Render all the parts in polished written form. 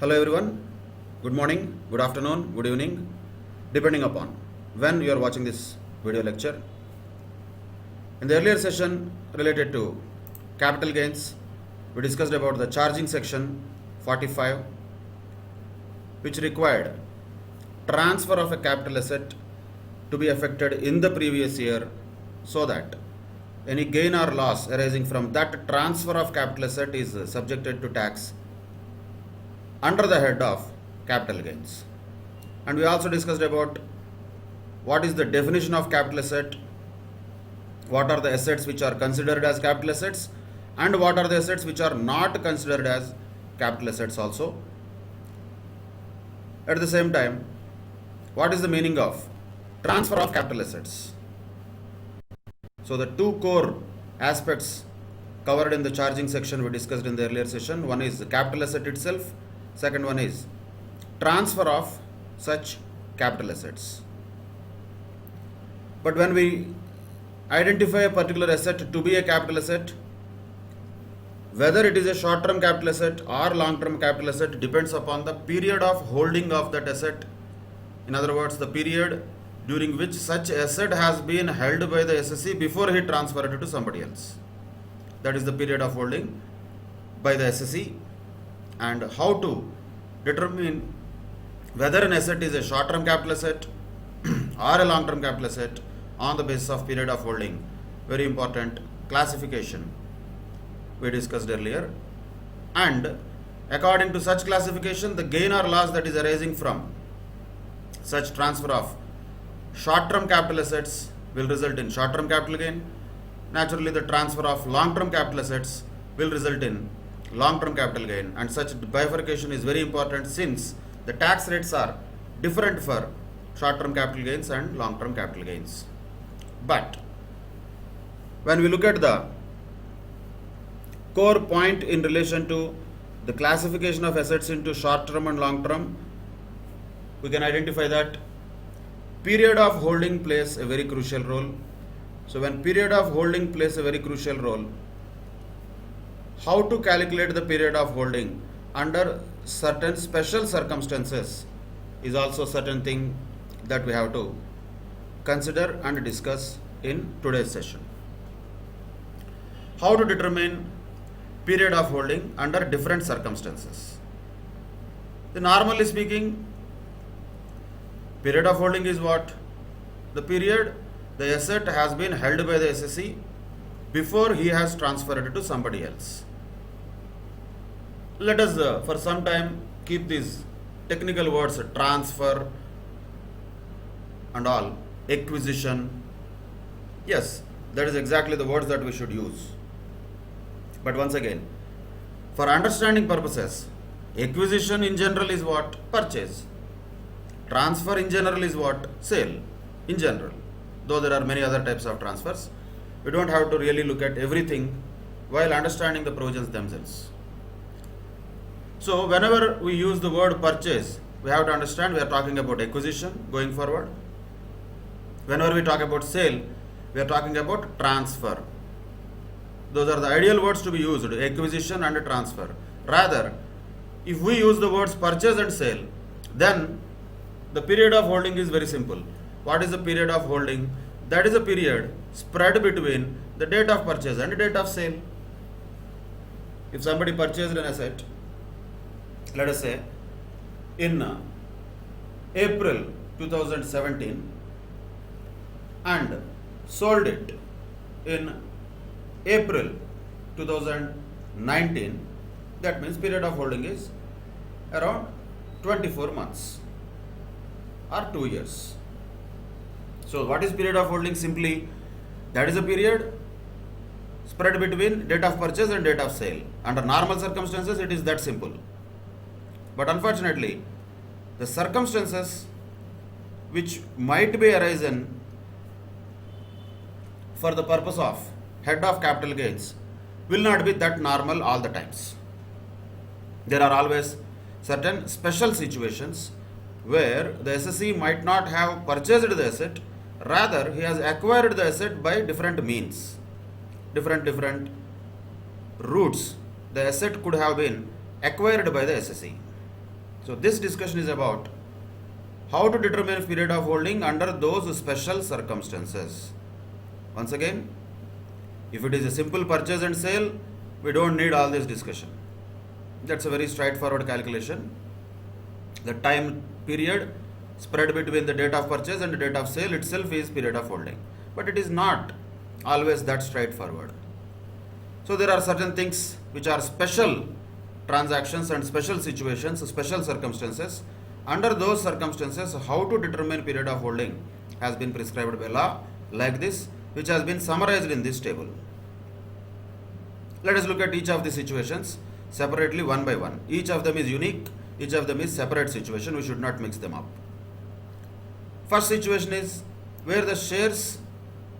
Hello everyone, good morning, good afternoon, good evening, depending upon when you are watching this video lecture. In the earlier session related to capital gains, we discussed about the charging section 45, which required transfer of a capital asset to be affected in the previous year so that any gain or loss arising from that transfer of capital asset is subjected to tax under the head of capital gains. And we also discussed about what is the definition of capital asset, what are the assets which are considered as capital assets, and what are the assets which are not considered as capital assets also. At the same time, what is the meaning of transfer of capital assets? So the two core aspects covered in the charging section we discussed in the earlier session. One is the capital asset itself, second one is transfer of such capital assets. But when we identify a particular asset to be a capital asset, whether it is a short-term capital asset or long-term capital asset depends upon the period of holding of that asset. In other words, the period during which such asset has been held by the SSE before he transferred it to somebody else. That is the period of holding by the SSE. And how to determine whether an asset is a short-term capital asset or a long-term capital asset on the basis of period of holding. Very important classification we discussed earlier. And according to such classification, the gain or loss that is arising from such transfer of short-term capital assets will result in short-term capital gain. Naturally, the transfer of long-term capital assets will result in long-term capital gain, and such bifurcation is very important since the tax rates are different for short-term capital gains and long-term capital gains. But when we look at the core point in relation to the classification of assets into short-term and long-term, we can identify that period of holding plays a very crucial role. So when period of holding plays a very crucial role, how to calculate the period of holding under certain special circumstances is also certain thing that we have to consider and discuss in today's session. How to determine period of holding under different circumstances. Normally speaking, period of holding is what? The period the asset has been held by the SSE before he has transferred it to somebody else. Let us for some time keep these technical words transfer and all, acquisition. Yes, that is exactly the words that we should use. But once again, for understanding purposes, acquisition in general is what? Purchase. Transfer in general is what? Sale in general. Though there are many other types of transfers, we don't have to really look at everything while understanding the provisions themselves. So whenever we use the word purchase, we have to understand we are talking about acquisition going forward. Whenever we talk about sale, we are talking about transfer. Those are the ideal words to be used, acquisition and transfer. Rather, if we use the words purchase and sale, then the period of holding is very simple. What is the period of holding? That is a period spread between the date of purchase and the date of sale. If somebody purchased an asset, let us say in April 2017 and sold it in April 2019, that means period of holding is around 24 months or 2 years. So what is period of holding? Simply, that is a period spread between date of purchase and date of sale. Under normal circumstances, it is that simple. But unfortunately, the circumstances which might be arisen for the purpose of head of capital gains will not be that normal all the times. There are always certain special situations where the SSE might not have purchased the asset, rather he has acquired the asset by different means, different routes. The asset could have been acquired by the SSE. So this discussion is about how to determine period of holding under those special circumstances. Once again, if it is a simple purchase and sale, we don't need all this discussion. That's a very straightforward calculation. The time period spread between the date of purchase and the date of sale itself is period of holding. But it is not always that straightforward. So there are certain things which are special transactions and special situations, special circumstances. Under those circumstances, how to determine period of holding has been prescribed by law like this, which has been summarized in this table. Let us look at each of the situations separately one by one. Each of them is unique, each of them is separate situation. We should not mix them up. First situation is where the shares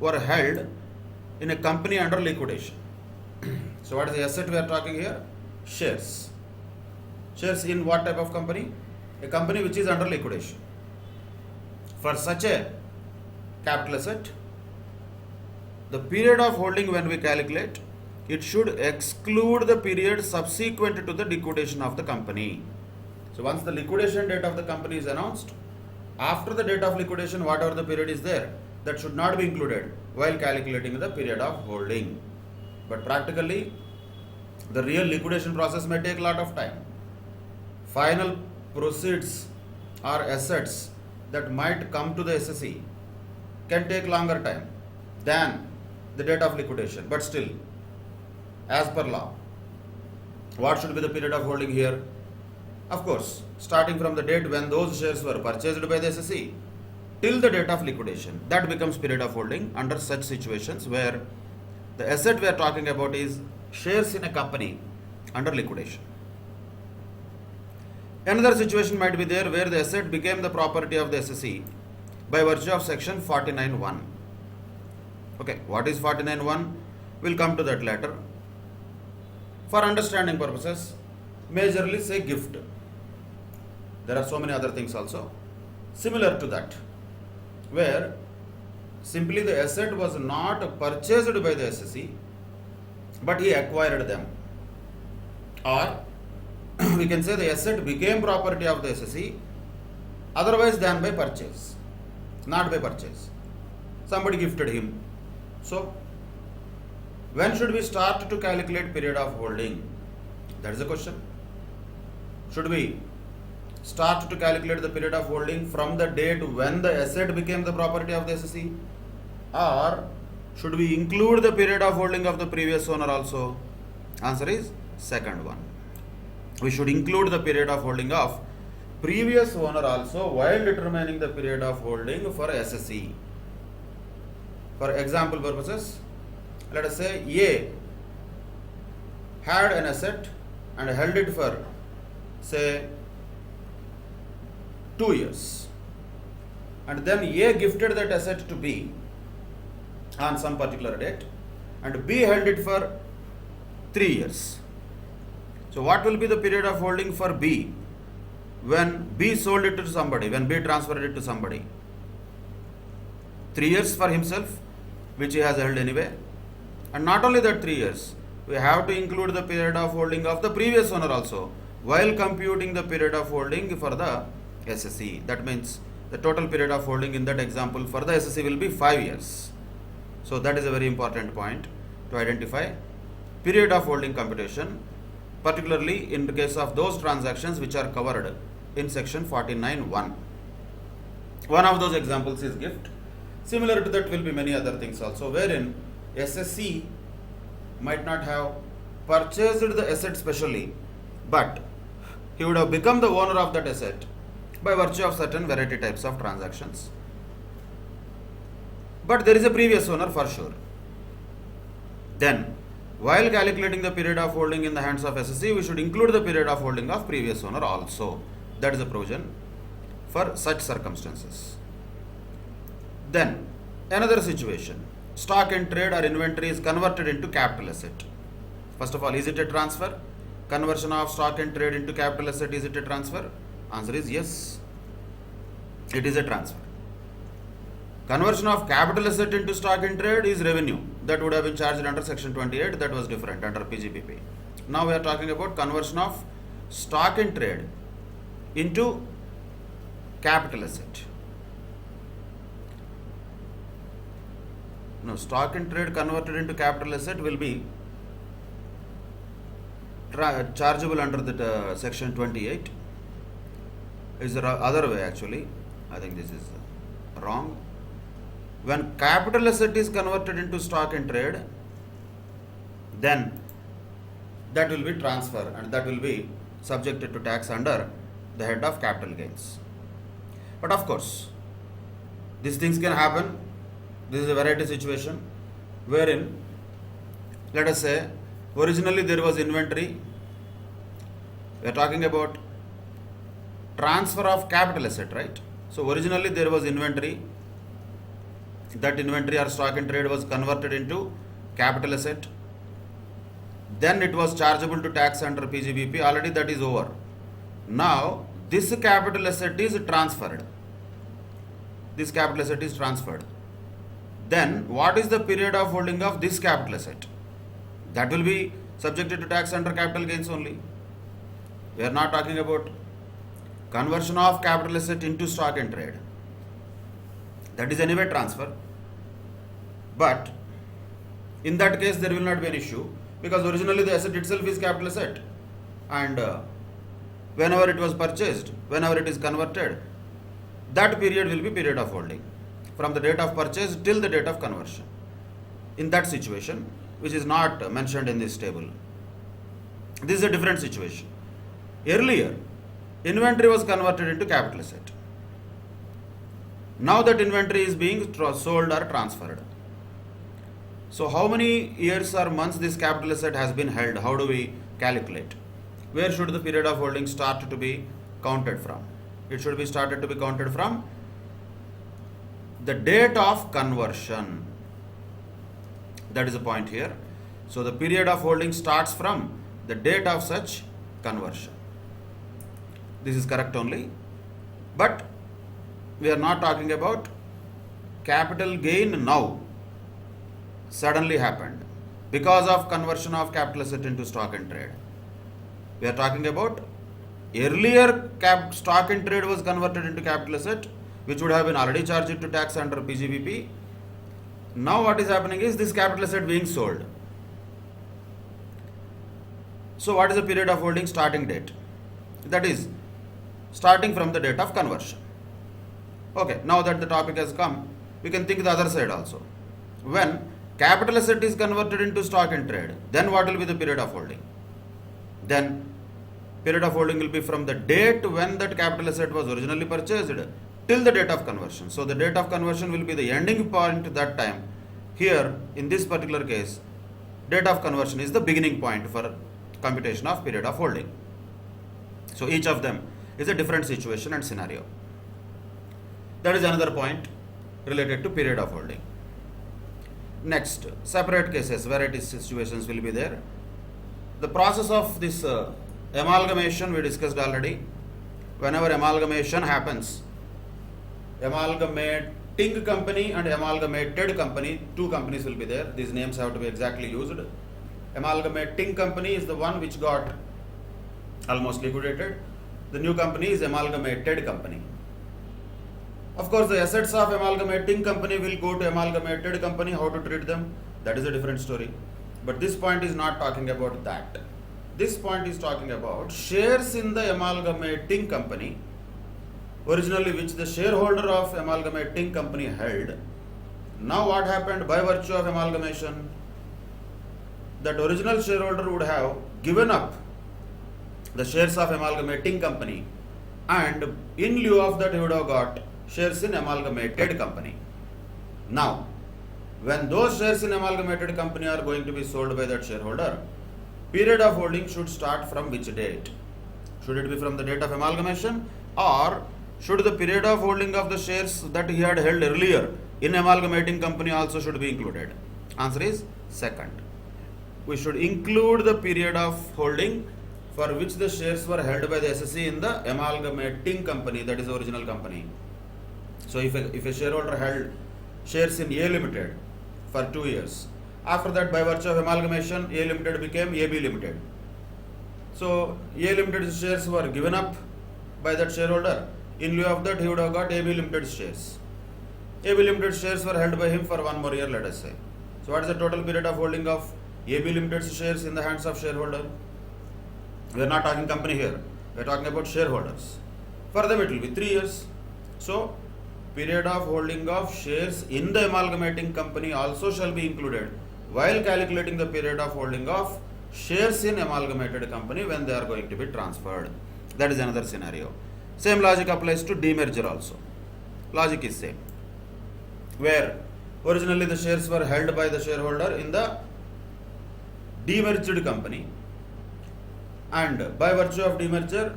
were held in a company under liquidation. So what is the asset we are talking here? Shares. Shares in what type of company? A company which is under liquidation. For such a capital asset, the period of holding when we calculate, it should exclude the period subsequent to the liquidation of the company. So once the liquidation date of the company is announced, after the date of liquidation, whatever the period is there, that should not be included while calculating the period of holding. But practically, the real liquidation process may take a lot of time. Final proceeds or assets that might come to the SSE can take longer time than the date of liquidation. But still, as per law, what should be the period of holding here? Of course, starting from the date when those shares were purchased by the SSE till the date of liquidation, that becomes period of holding under such situations where the asset we are talking about is shares in a company under liquidation. Another situation might be there where the asset became the property of the SSE by virtue of section 49(1). Okay, what is 49(1)? We'll come to that later. For understanding purposes, majorly say gift. There are so many other things also similar to that, where simply the asset was not purchased by the SSE, but he acquired them. Or we can say the asset became property of the SSE otherwise than by purchase, not by purchase. Somebody gifted him. So, when should we start to calculate period of holding? That is the question. Should we start to calculate the period of holding from the date when the asset became the property of the SSE? Or should we include the period of holding of the previous owner also? Answer is second one. We should include the period of holding of previous owner also while determining the period of holding for SSE. For example purposes, let us say A had an asset and held it for say 2 years, and then A gifted that asset to B on some particular date, and B held it for 3 years. So what will be the period of holding for B when B sold it to somebody, when B transferred it to somebody? 3 years for himself, which he has held anyway. And not only that 3 years, we have to include the period of holding of the previous owner also while computing the period of holding for the SSE. That means the total period of holding in that example for the SSE will be 5 years. So that is a very important point to identify period of holding computation, particularly in the case of those transactions which are covered in section 49(1). One of those examples is gift. Similar to that will be many other things also, wherein SSE might not have purchased the asset specially, but he would have become the owner of that asset by virtue of certain variety types of transactions. But there is a previous owner for sure. Then, while calculating the period of holding in the hands of SSE, we should include the period of holding of previous owner also. That is a provision for such circumstances. Then, another situation. Stock in trade or inventory is converted into capital asset. First of all, is it a transfer? Conversion of stock in trade into capital asset, is it a transfer? Answer is yes. It is a transfer. Conversion of capital asset into stock in trade is revenue. That would have been charged under section 28. That was different under PGBP. Now we are talking about conversion of stock in trade into capital asset. Now, stock in trade converted into capital asset will be chargeable under the section 28. Is the other way actually. I think this is wrong. When capital asset is converted into stock in trade, then that will be transfer and that will be subjected to tax under the head of capital gains. But of course, these things can happen. This is a variety situation wherein, let us say, originally there was inventory. We are talking about transfer of capital asset, right? So originally there was inventory. That inventory or stock in trade was converted into capital asset. Then it was chargeable to tax under PGBP. Already that is over. Now this capital asset is transferred. This capital asset is transferred. Then what is the period of holding of this capital asset? That will be subjected to tax under capital gains only. We are not talking about conversion of capital asset into stock in trade. That is anyway transfer. But in that case there will not be an issue, because originally the asset itself is capital asset, and whenever it was purchased, whenever it is converted, that period will be period of holding from the date of purchase till the date of conversion. In that situation, which is not mentioned in this table, this is a different situation. Earlier, inventory was converted into capital asset. Now that inventory is being sold or transferred. So how many years or months this capital asset has been held? How do we calculate? Where should the period of holding start to be counted from? It should be started to be counted from the date of conversion. That is the point here. So the period of holding starts from the date of such conversion. This is correct only. But we are not talking about capital gain now. Suddenly happened because of conversion of capital asset into stock in trade. We are talking about earlier stock in trade was converted into capital asset, which would have been already charged to tax under PGBP. Now what is happening is this capital asset being sold. So what is the period of holding? Starting date. That is starting from the date of conversion. Okay, now that the topic has come, we can think the other side also. When capital asset is converted into stock in trade, then what will be the period of holding? Then period of holding will be from the date when that capital asset was originally purchased till the date of conversion. So the date of conversion will be the ending point that time. Here in this particular case, date of conversion is the beginning point for computation of period of holding. So each of them is a different situation and scenario. That is another point related to period of holding. Next, separate cases, variety situations will be there. The process of this amalgamation we discussed already. Whenever amalgamation happens, amalgamating company and amalgamated company, two companies will be there. These names have to be exactly used. Amalgamating company is the one which got almost liquidated. The new company is amalgamated company. Of course, the assets of amalgamating company will go to amalgamated company. How to treat them? That is a different story. But this point is not talking about that. This point is talking about shares in the amalgamating company, originally which the shareholder of amalgamating company held. Now what happened by virtue of amalgamation? That original shareholder would have given up the shares of amalgamating company, and in lieu of that he would have got shares in amalgamated company. Now, when those shares in amalgamated company are going to be sold by that shareholder, period of holding should start from which date? Should it be from the date of amalgamation, or should the period of holding of the shares that he had held earlier in amalgamating company also should be included? Answer is second. We should include the period of holding for which the shares were held by the SSE in the amalgamating company, that is the original company. So if a shareholder held shares in A Limited for 2 years, after that by virtue of amalgamation A Limited became AB Limited. So A Limited's shares were given up by that shareholder. In lieu of that, he would have got AB Limited shares. AB Limited shares were held by him for 1 more year, let us say. So what is the total period of holding of AB Limited shares in the hands of shareholder? We are not talking company here. We are talking about shareholders. For them it will be 3 years. So period of holding of shares in the amalgamating company also shall be included while calculating the period of holding of shares in amalgamated company when they are going to be transferred. That is another scenario. Same logic applies to demerger also. Logic is same. Where originally the shares were held by the shareholder in the demerged company, and by virtue of demerger,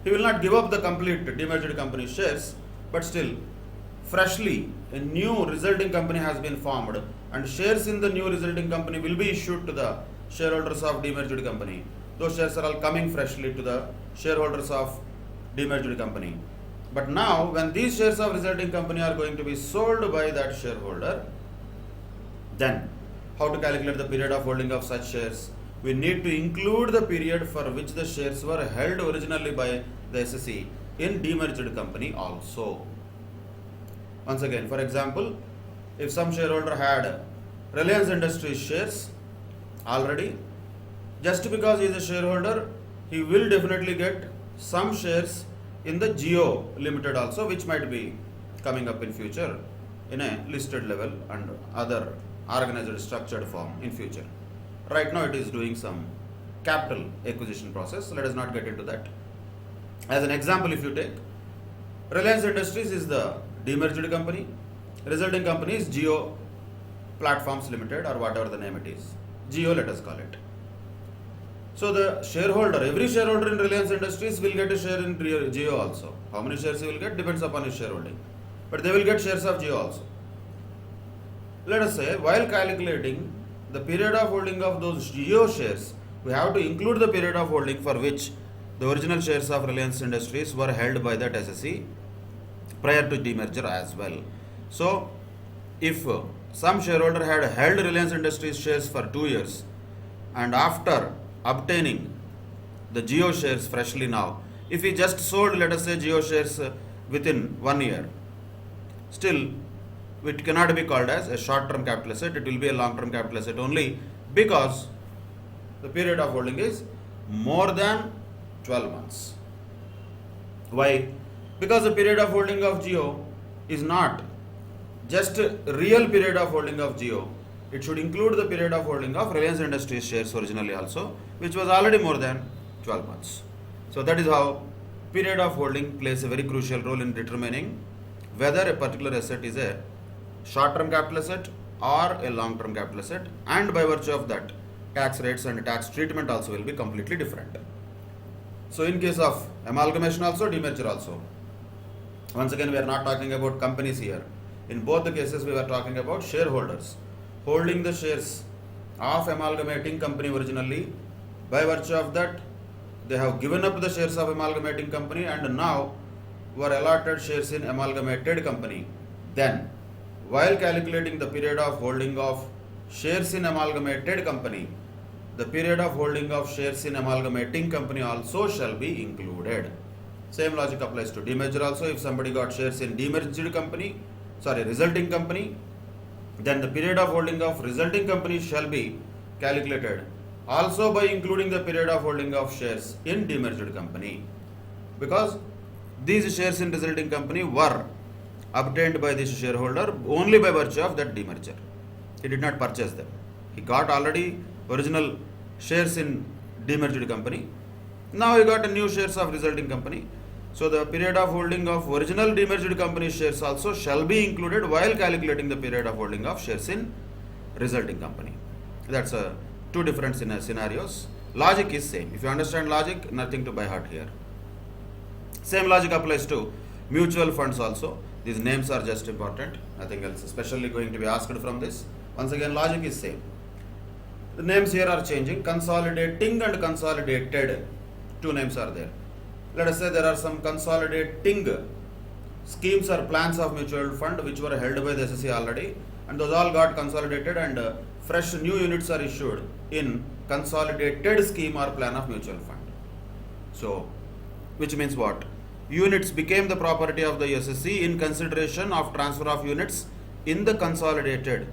he will not give up the complete demerged company shares, but still freshly a new resulting company has been formed, and shares in the new resulting company will be issued to the shareholders of demerged company. Those shares are all coming freshly to the shareholders of demerged company. But now when these shares of resulting company are going to be sold by that shareholder, then how to calculate the period of holding of such shares? We need to include the period for which the shares were held originally by the SSE in demerged company also. Once again, for example, if some shareholder had Reliance Industries shares already, just because he is a shareholder, he will definitely get some shares in the Jio Limited also, which might be coming up in future in a listed level and other organized structured form in future. Right now it is doing some capital acquisition process. Let us not get into that. As an example, if you take Reliance Industries is the demerged company, resulting company is Jio Platforms Limited or whatever the name it is. Jio, let us call it. So the shareholder, every shareholder in Reliance Industries will get a share in Jio also. How many shares he will get depends upon his shareholding. But they will get shares of Jio also. Let us say, while calculating the period of holding of those Jio shares, we have to include the period of holding for which the original shares of Reliance Industries were held by that SSE prior to demerger as well. So, if some shareholder had held Reliance Industries shares for 2 years, and after obtaining the Jio shares freshly now, if he just sold, let us say, Jio shares within 1 year, still it cannot be called as a short-term capital asset. It will be a long-term capital asset only because the period of holding is more than 12 months. Why? Because the period of holding of Jio is not just real period of holding of Jio. It should include the period of holding of Reliance Industries shares originally also, which was already more than 12 months. So that is how period of holding plays a very crucial role in determining whether a particular asset is a short-term capital asset or a long-term capital asset, and by virtue of that, tax rates and tax treatment also will be completely different. So in case of amalgamation also, demerger also, once again we are not talking about companies here. In both the cases we were talking about shareholders holding the shares of amalgamating company originally. By virtue of that, they have given up the shares of amalgamating company and now were allotted shares in amalgamated company. Then, while calculating the period of holding of shares in amalgamated company, the period of holding of shares in amalgamating company also shall be included. Same logic applies to demerger also. If somebody got shares in demerged company, resulting company, then the period of holding of resulting company shall be calculated also by including the period of holding of shares in demerged company, because these shares in resulting company were obtained by this shareholder only by virtue of that demerger. He did not purchase them. He got already original shares in demerged company. Now he got a new shares of resulting company. So the period of holding of original demerged company shares also shall be included while calculating the period of holding of shares in resulting company. That's two different scenarios. Logic is same. If you understand logic, nothing to by heart here. Same logic applies to mutual funds also. These names are just important, nothing else especially going to be asked from this. Once again, logic is same. The names here are changing. Consolidating and consolidated, two names are there. Let us say there are some consolidating schemes or plans of mutual fund which were held by the SSE already, and those all got consolidated and fresh new units are issued in consolidated scheme or plan of mutual fund. So, which means what? units became the property of the SSE in consideration of transfer of units in the consolidated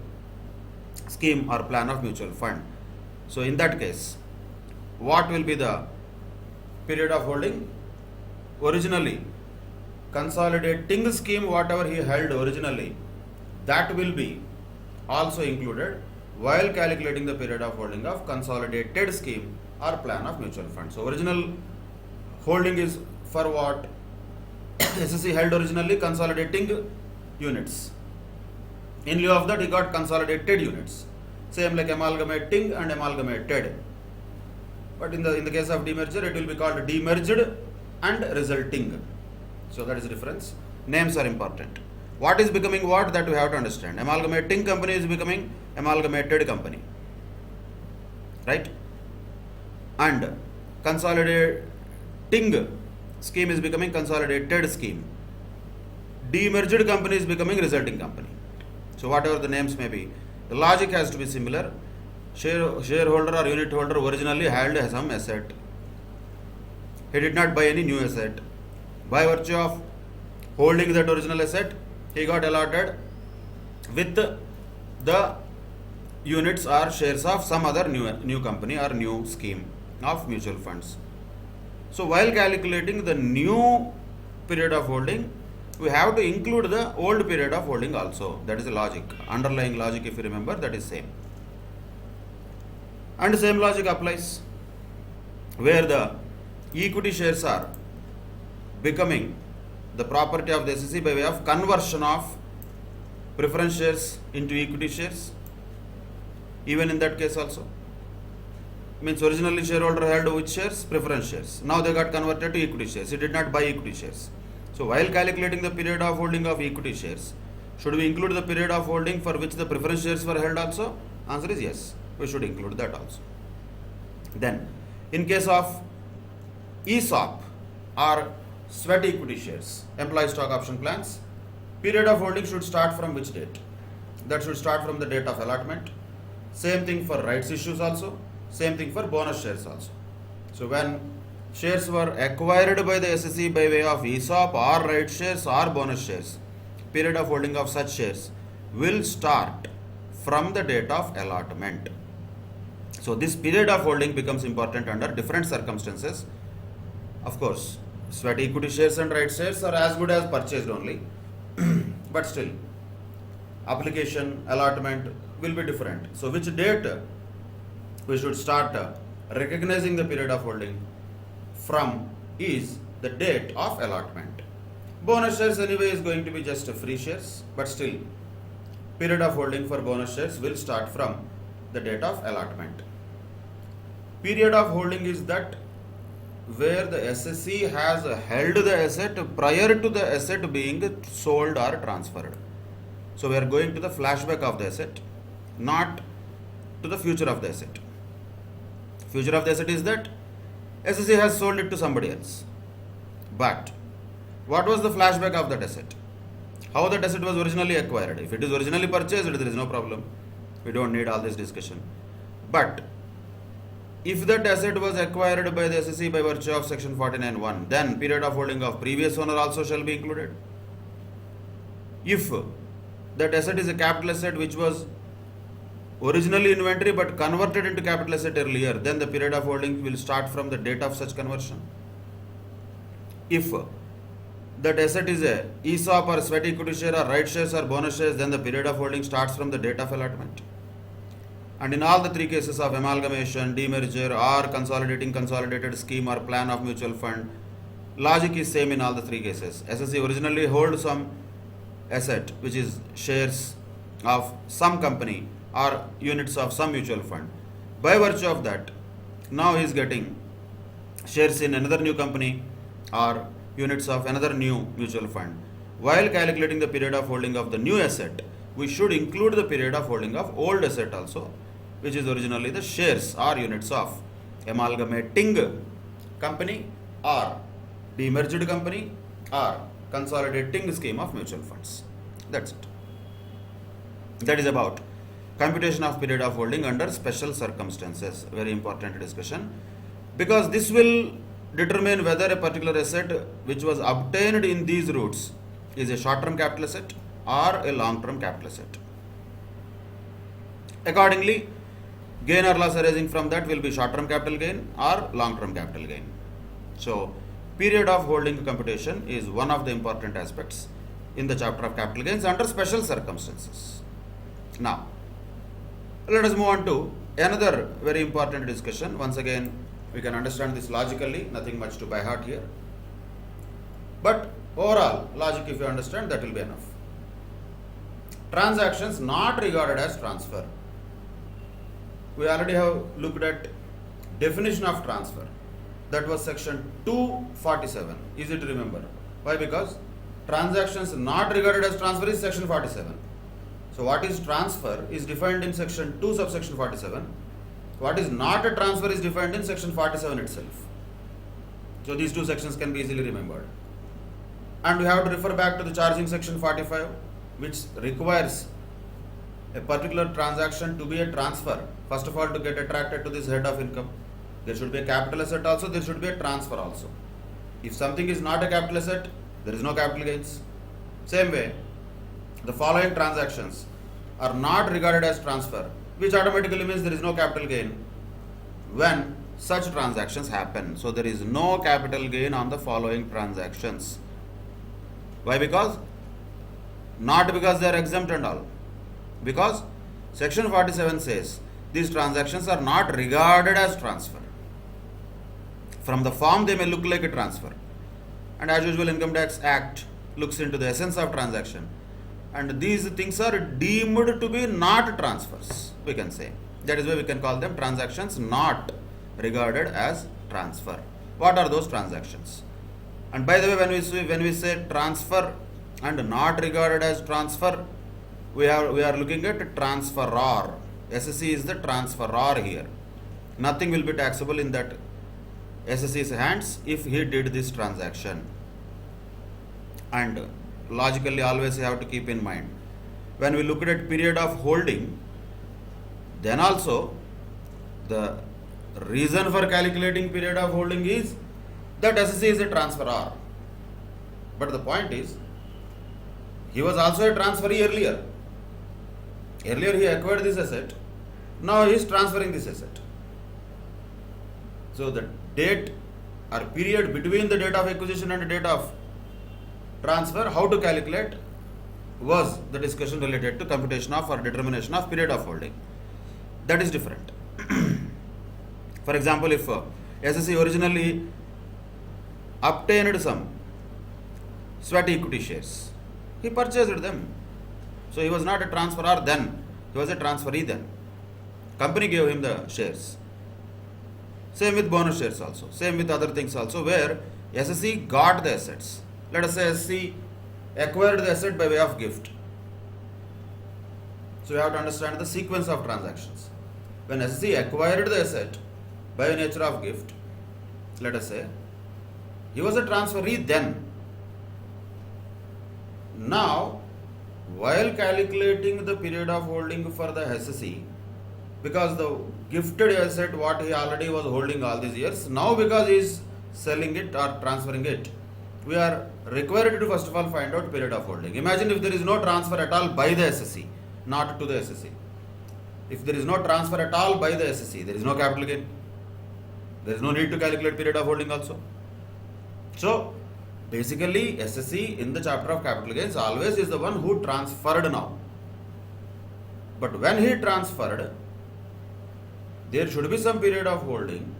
scheme or plan of mutual fund. So in that case, what will be the period of holding? Originally, consolidating scheme, whatever he held originally, that will be also included while calculating the period of holding of consolidated scheme or plan of mutual fund. So original holding is for what? SSE held originally consolidating units. In lieu of that, he got consolidated units. Same like amalgamating and amalgamated. But in the case of demerger, it will be called demerged and resulting. So that is the difference. Names are important. What is becoming what, that we have to understand. Amalgamating company is becoming amalgamated company. Right? And consolidating scheme is becoming consolidated scheme. Demerged company is becoming resulting company. So whatever the names may be, the logic has to be similar. Shareholder or unit holder originally held some asset. He did not buy any new asset. By virtue of holding that original asset, he got allotted with the units or shares of some other new company or new scheme of mutual funds. So while calculating the new period of holding, we have to include the old period of holding also. That is the logic. Underlying logic, if you remember, that is same. And same logic applies where the equity shares are becoming the property of the SSE by way of conversion of preference shares into equity shares. Even in that case also. Means originally shareholder held which shares? Preference shares. Now they got converted to equity shares. He did not buy equity shares. So while calculating the period of holding of equity shares, should we include the period of holding for which the preference shares were held also? Answer is yes. We should include that also. Then, in case of ESOP or sweat equity shares, employee stock option plans, period of holding should start from which date? That should start from the date of allotment. Same thing for rights issues also. Same thing for bonus shares also. So when shares were acquired by the SSE by way of ESOP or rights shares or bonus shares, period of holding of such shares will start from the date of allotment. So this period of holding becomes important under different circumstances. Of course, sweat equity shares and rights shares are as good as purchased only. But still, application, allotment will be different. So which date we should start recognizing the period of holding from is the date of allotment. Bonus shares anyway is going to be just free shares, but still period of holding for bonus shares will start from the date of allotment. Period of holding is that where the SSE has held the asset prior to the asset being sold or transferred. So we are going to the flashback of the asset, not to the future of the asset. Future of the asset is that SSE has sold it to somebody else. But what was the flashback of that asset? How that asset was originally acquired? If it is originally purchased, there is no problem. We don't need all this discussion. But if that asset was acquired by the SSE by virtue of section 49(1), then period of holding of previous owner also shall be included. If that asset is a capital asset which was originally inventory but converted into capital asset earlier, then the period of holding will start from the date of such conversion. If that asset is a ESOP or sweat equity share or right shares or bonus shares, then the period of holding starts from the date of allotment. And in all the three cases of amalgamation, demerger or consolidated scheme or plan of mutual fund, logic is same in all the three cases. SSE originally holds some asset which is shares of some company or units of some mutual fund. By virtue of that, now he is getting shares in another new company or units of another new mutual fund. While calculating the period of holding of the new asset, we should include the period of holding of old asset also, which is originally the shares or units of amalgamating company or demerged company or consolidating scheme of mutual funds. That's it. That is about computation of period of holding under special circumstances. Very important discussion, because this will determine whether a particular asset which was obtained in these routes is a short-term capital asset or a long-term capital asset. Accordingly, gain or loss arising from that will be short-term capital gain or long-term capital gain. So, period of holding computation is one of the important aspects in the chapter of capital gains under special circumstances. Now, let us move on to another very important discussion. Once again, we can understand this logically, nothing much to by heart here. But overall, logic, if you understand, that will be enough. Transactions not regarded as transfer. We already have looked at definition of transfer. That was section 247. Easy to remember. Why? Because transactions not regarded as transfer is section 47. So what is transfer is defined in section 2 subsection 47. What is not a transfer is defined in section 47 itself. So these two sections can be easily remembered. And we have to refer back to the charging section 45, which requires a particular transaction to be a transfer. First of all, to get attracted to this head of income, there should be a capital asset also, there should be a transfer also. If something is not a capital asset, there is no capital gains. Same way, the following transactions are not regarded as transfer, which automatically means there is no capital gain when such transactions happen. So there is no capital gain on the following transactions. Why? Because not because they are exempt and all. Because section 47 says these transactions are not regarded as transfer. From the form they may look like a transfer. And as usual, Income Tax Act looks into the essence of transaction. And these things are deemed to be not transfers, we can say. That is why we can call them transactions not regarded as transfer. What are those transactions? And by the way, when we say transfer and not regarded as transfer, we are looking at transferor. SSE is the transferor here. Nothing will be taxable in that SSE's hands if he did this transaction. And logically, always you have to keep in mind, when we look at period of holding, then also the reason for calculating period of holding is that SSE is a transferor. But the point is, he was also a transferee earlier. Earlier he acquired this asset, now he is transferring this asset. So the date or period between the date of acquisition and the date of transfer, how to calculate, was the discussion related to computation of or determination of period of holding. That is different. For example, if SSE originally obtained some sweat equity shares, he purchased them. So he was not a transferor then, he was a transferee then. Company gave him the shares. Same with bonus shares also, same with other things also, where SSE got the assets. Let us say SSE acquired the asset by way of gift. So you have to understand the sequence of transactions. When SSE acquired the asset by nature of gift, let us say, he was a transferee then. Now, while calculating the period of holding for the SSE, because the gifted asset what he already was holding all these years, now because he is selling it or transferring it, we are required to first of all find out period of holding. Imagine if there is no transfer at all by the SSE, not to the SSE. If there is no transfer at all by the SSE, there is no capital gain. There is no need to calculate period of holding also. So, basically SSE in the chapter of capital gains always is the one who transferred now. But when he transferred, there should be some period of holding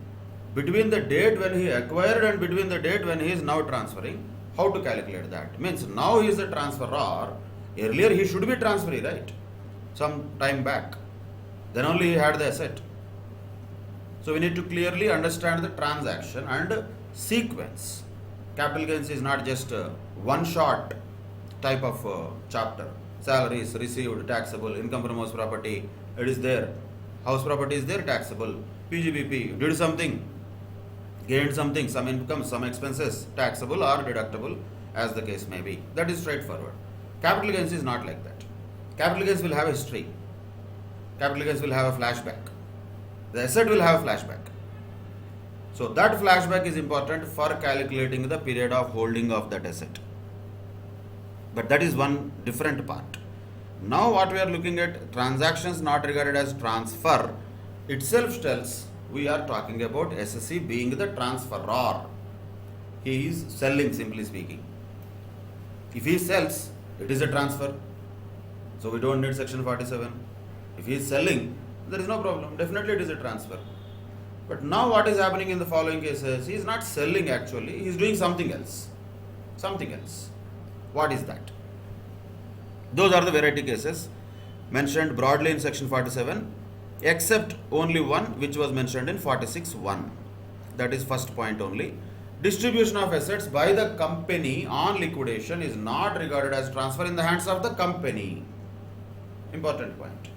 between the date when he acquired and between the date when he is now transferring. How to calculate that? Means now he is a transferor. Earlier he should be transferee, right? Some time back. Then only he had the asset. So we need to clearly understand the transaction and sequence. Capital gains is not just one shot type of chapter. Salaries received, taxable, income from house property, it is there. House property is there, taxable. PGBP, did something, gained something, some income, some expenses, taxable or deductible, as the case may be. That is straightforward. Capital gains is not like that. Capital gains will have a history. Capital gains will have a flashback. The asset will have a flashback. So that flashback is important for calculating the period of holding of that asset. But that is one different part. Now what we are looking at, transactions not regarded as transfer, itself tells we are talking about SSE being the transferor. He is selling, simply speaking. If he sells, it is a transfer. So we don't need section 47. If he is selling, there is no problem. Definitely it is a transfer. But now what is happening in the following cases? He is not selling actually, he is doing something else. Something else. What is that? Those are the variety cases mentioned broadly in section 47, except only one which was mentioned in 46.1. That is first point only. Distribution of assets by the company on liquidation is not regarded as transfer in the hands of the company. Important point.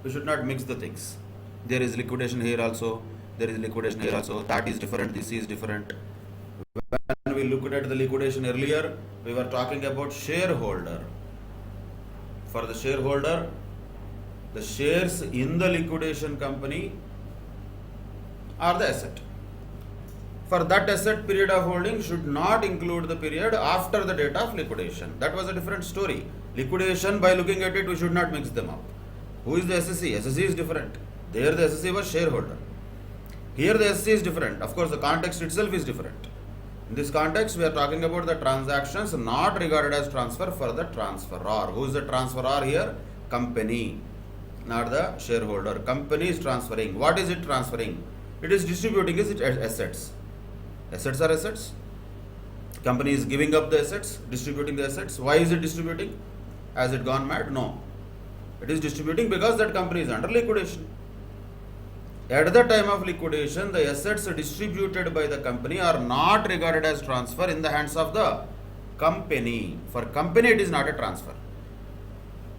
We should not mix the things. There is liquidation here also, there is liquidation here also. That is different, this is different. When we looked at the liquidation earlier, we were talking about shareholder. For the shareholder, the shares in the liquidation company are the asset. For that asset, period of holding should not include the period after the date of liquidation. That was a different story. Liquidation, by looking at it, we should not mix them up. Who is the SSE? SSE is different. There the SSE was shareholder. Here the SSE is different. Of course, the context itself is different. In this context, we are talking about the transactions not regarded as transfer for the transferor. Who is the transferor here? Company, not the shareholder. Company is transferring. What is it transferring? It is distributing its assets. Assets are assets. Company is giving up the assets, distributing the assets. Why is it distributing? Has it gone mad? No. It is distributing because that company is under liquidation. At the time of liquidation, the assets distributed by the company are not regarded as transfer in the hands of the company. For company, it is not a transfer.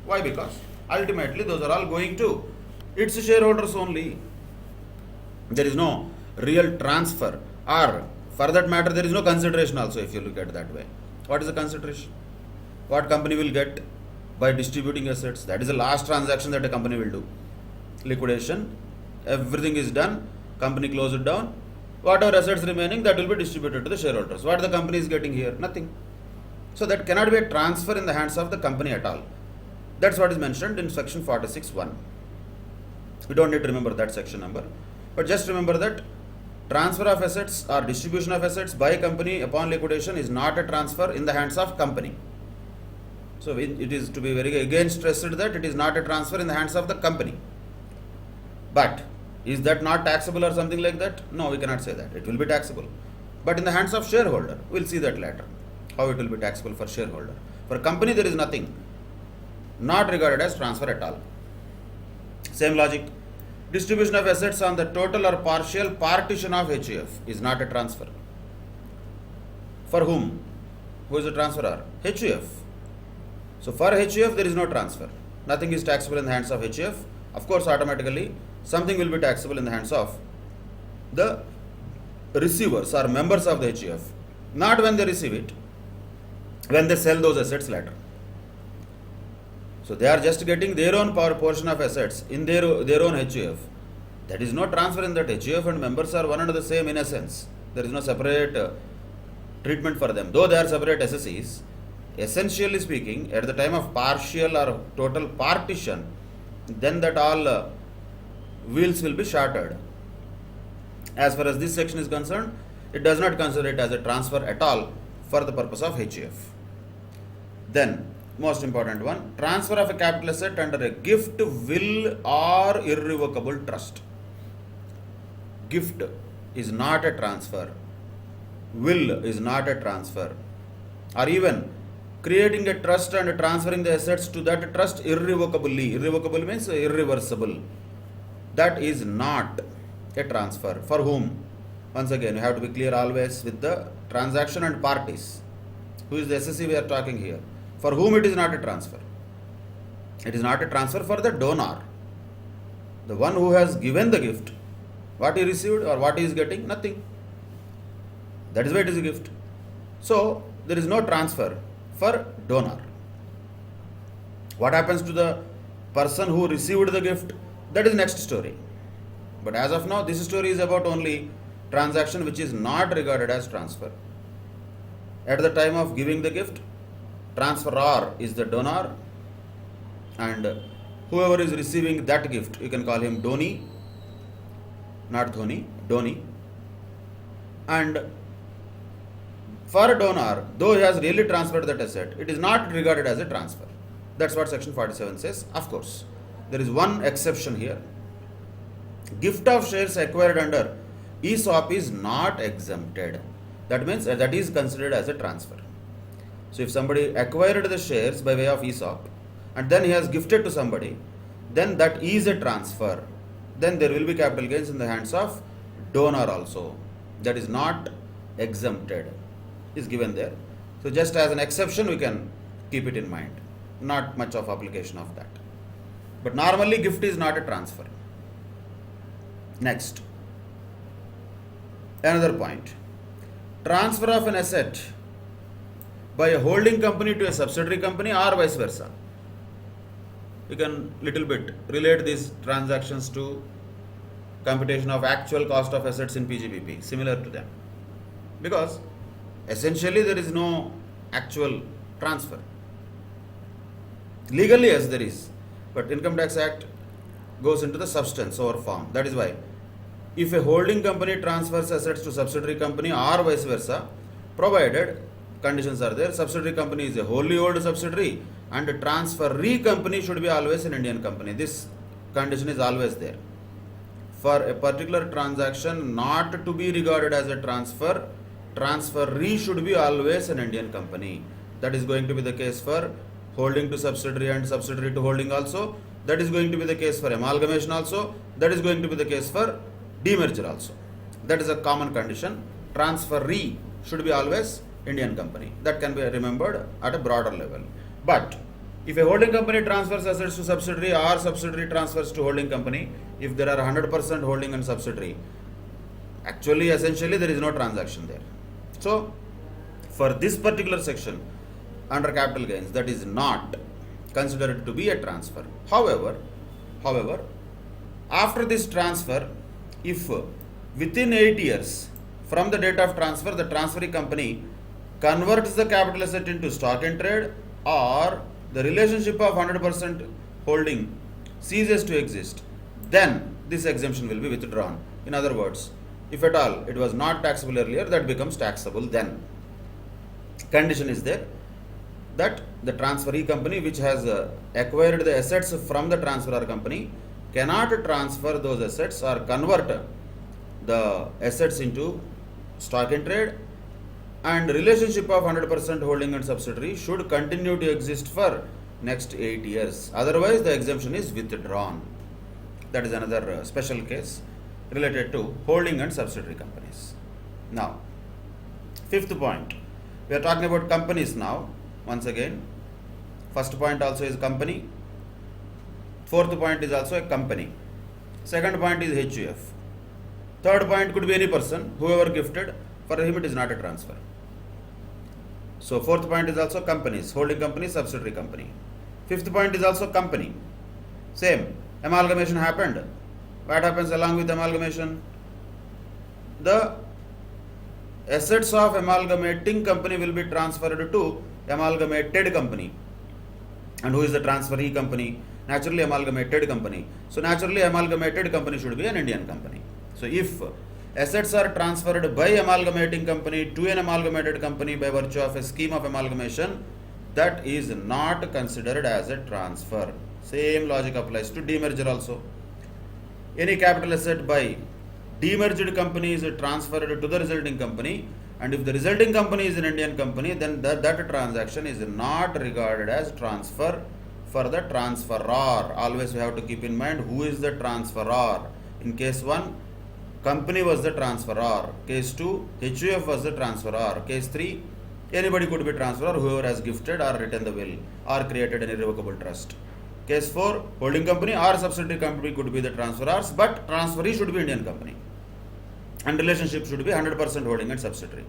Why? Because ultimately those are all going to its shareholders only. There is no real transfer, or for that matter, there is no consideration also if you look at it that way. What is the consideration? What company will get by distributing assets? That is the last transaction that a company will do. Liquidation. Everything is done, company close it down, whatever assets remaining, that will be distributed to the shareholders. What the company is getting here? Nothing. So that cannot be a transfer in the hands of the company at all. That's what is mentioned in section 46.1. We don't need to remember that section number, but just remember that transfer of assets or distribution of assets by company upon liquidation is not a transfer in the hands of company. So it is to be very again stressed that it is not a transfer in the hands of the company. But is that not taxable or something like that? No, we cannot say that. It will be taxable. But in the hands of shareholder, we'll see that later. How it will be taxable for shareholder. For company, there is nothing. Not regarded as transfer at all. Same logic. Distribution of assets on the total or partial partition of HUF is not a transfer. For whom? Who is the transferor? HUF. So for HUF, there is no transfer. Nothing is taxable in the hands of HUF. Of course, automatically, something will be taxable in the hands of the receivers or members of the HUF. Not when they receive it, when they sell those assets later. So they are just getting their own portion of assets in their own HUF. That is no transfer in that. HUF and members are one and the same in essence. There is no separate treatment for them. Though they are separate SSEs, essentially speaking, at the time of partial or total partition, then that all wheels will be shattered. As far as this section is concerned, it does not consider it as a transfer at all for the purpose of HUF. Then, most important one, transfer of a capital asset under a gift, will or irrevocable trust. Gift is not a transfer. Will is not a transfer. Or even creating a trust and transferring the assets to that trust irrevocably. Irrevocable means irreversible. That is not a transfer. For whom? Once again, you have to be clear always with the transaction and parties. Who is the SSE we are talking here? For whom it is not a transfer? It is not a transfer for the donor. The one who has given the gift. What he received or what he is getting? Nothing. That is why it is a gift. So, there is no transfer for donor. What happens to the person who received the gift? That is next story. But as of now, this story is about only transaction which is not regarded as transfer. At the time of giving the gift, transferor is the donor, and whoever is receiving that gift, you can call him Doni, not Dhoni, Doni. And for a donor, though he has really transferred that asset, it is not regarded as a transfer. That's what section 47 says. Of course, there is one exception here. Gift of shares acquired under ESOP is not exempted. That means that is considered as a transfer. So if somebody acquired the shares by way of ESOP and then he has gifted to somebody, then that is a transfer. Then there will be capital gains in the hands of donor also. That is not exempted, is given there. So just as an exception, we can keep it in mind. Not much of application of that. But normally gift is not a transfer. Next, another point. Transfer of an asset by a holding company to a subsidiary company or vice versa. You can little bit relate these transactions to computation of actual cost of assets in PGBP, similar to them. Because essentially there is no actual transfer. Legally, yes, there is. But Income Tax Act goes into the substance over form. That is why if a holding company transfers assets to subsidiary company or vice versa, provided conditions are there, subsidiary company is a wholly owned subsidiary and transferee company should be always an Indian company. This condition is always there. For a particular transaction not to be regarded as a transfer, transferee should be always an Indian company. That is going to be the case for holding to subsidiary and subsidiary to holding also. That is going to be the case for amalgamation also. That is going to be the case for demerger also. That is a common condition. Transferee should be always Indian company. That can be remembered at a broader level. But if a holding company transfers assets to subsidiary or subsidiary transfers to holding company, if there are 100% holding and subsidiary, actually essentially there is no transaction there. So for this particular section under capital gains, that is not considered to be a transfer. However, after this transfer, if within 8 years from the date of transfer, the transferee company converts the capital asset into stock in trade, or the relationship of 100% holding ceases to exist, then this exemption will be withdrawn. In other words, if at all it was not taxable earlier, that becomes taxable then. Condition is there that the transferee company which has acquired the assets from the transferor company cannot transfer those assets or convert the assets into stock in trade, and relationship of 100% holding and subsidiary should continue to exist for next 8 years. Otherwise, the exemption is withdrawn. That is another special case related to holding and subsidiary companies. Now, fifth point. We are talking about companies now. Once again, first point also is company. Fourth point is also a company. Second point is HUF. Third point could be any person, whoever gifted, for him it is not a transfer. So fourth point is also companies, holding company, subsidiary company. Fifth point is also company. Same, amalgamation happened. What happens along with amalgamation? The assets of amalgamating company will be transferred to amalgamated company. And who is the transferee company? Naturally amalgamated company. So naturally amalgamated company should be an Indian company. So if assets are transferred by amalgamating company to an amalgamated company by virtue of a scheme of amalgamation, that is not considered as a transfer. Same logic applies to demerger also. Any capital asset by demerged company is transferred to the resulting company, and if the resulting company is an Indian company, then that transaction is not regarded as transfer for the transferor. Always we have to keep in mind who is the transferor. In case 1, company was the transferor. Case 2, HUF was the transferor. Case 3, anybody could be transferor, whoever has gifted or written the will or created an irrevocable trust. Case 4, holding company or subsidiary company could be the transferors, but transferee should be Indian company. And relationship should be 100% holding and subsidiary.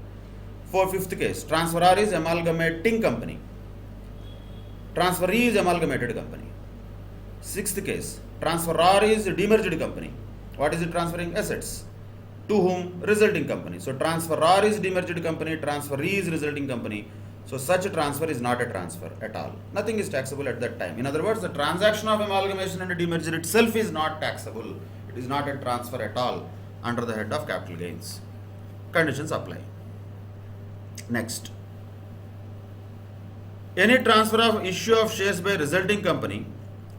For fifth case, transferor is amalgamating company. Transferee is amalgamated company. Sixth case, transferor is demerged company. What is it transferring? Assets. To whom? Resulting company. So transferor is demerged company, transferee is resulting company. So such a transfer is not a transfer at all. Nothing is taxable at that time. In other words, the transaction of amalgamation and demerger itself is not taxable. It is not a transfer at all under the head of capital gains. Conditions apply. Next. Any transfer of issue of shares by resulting company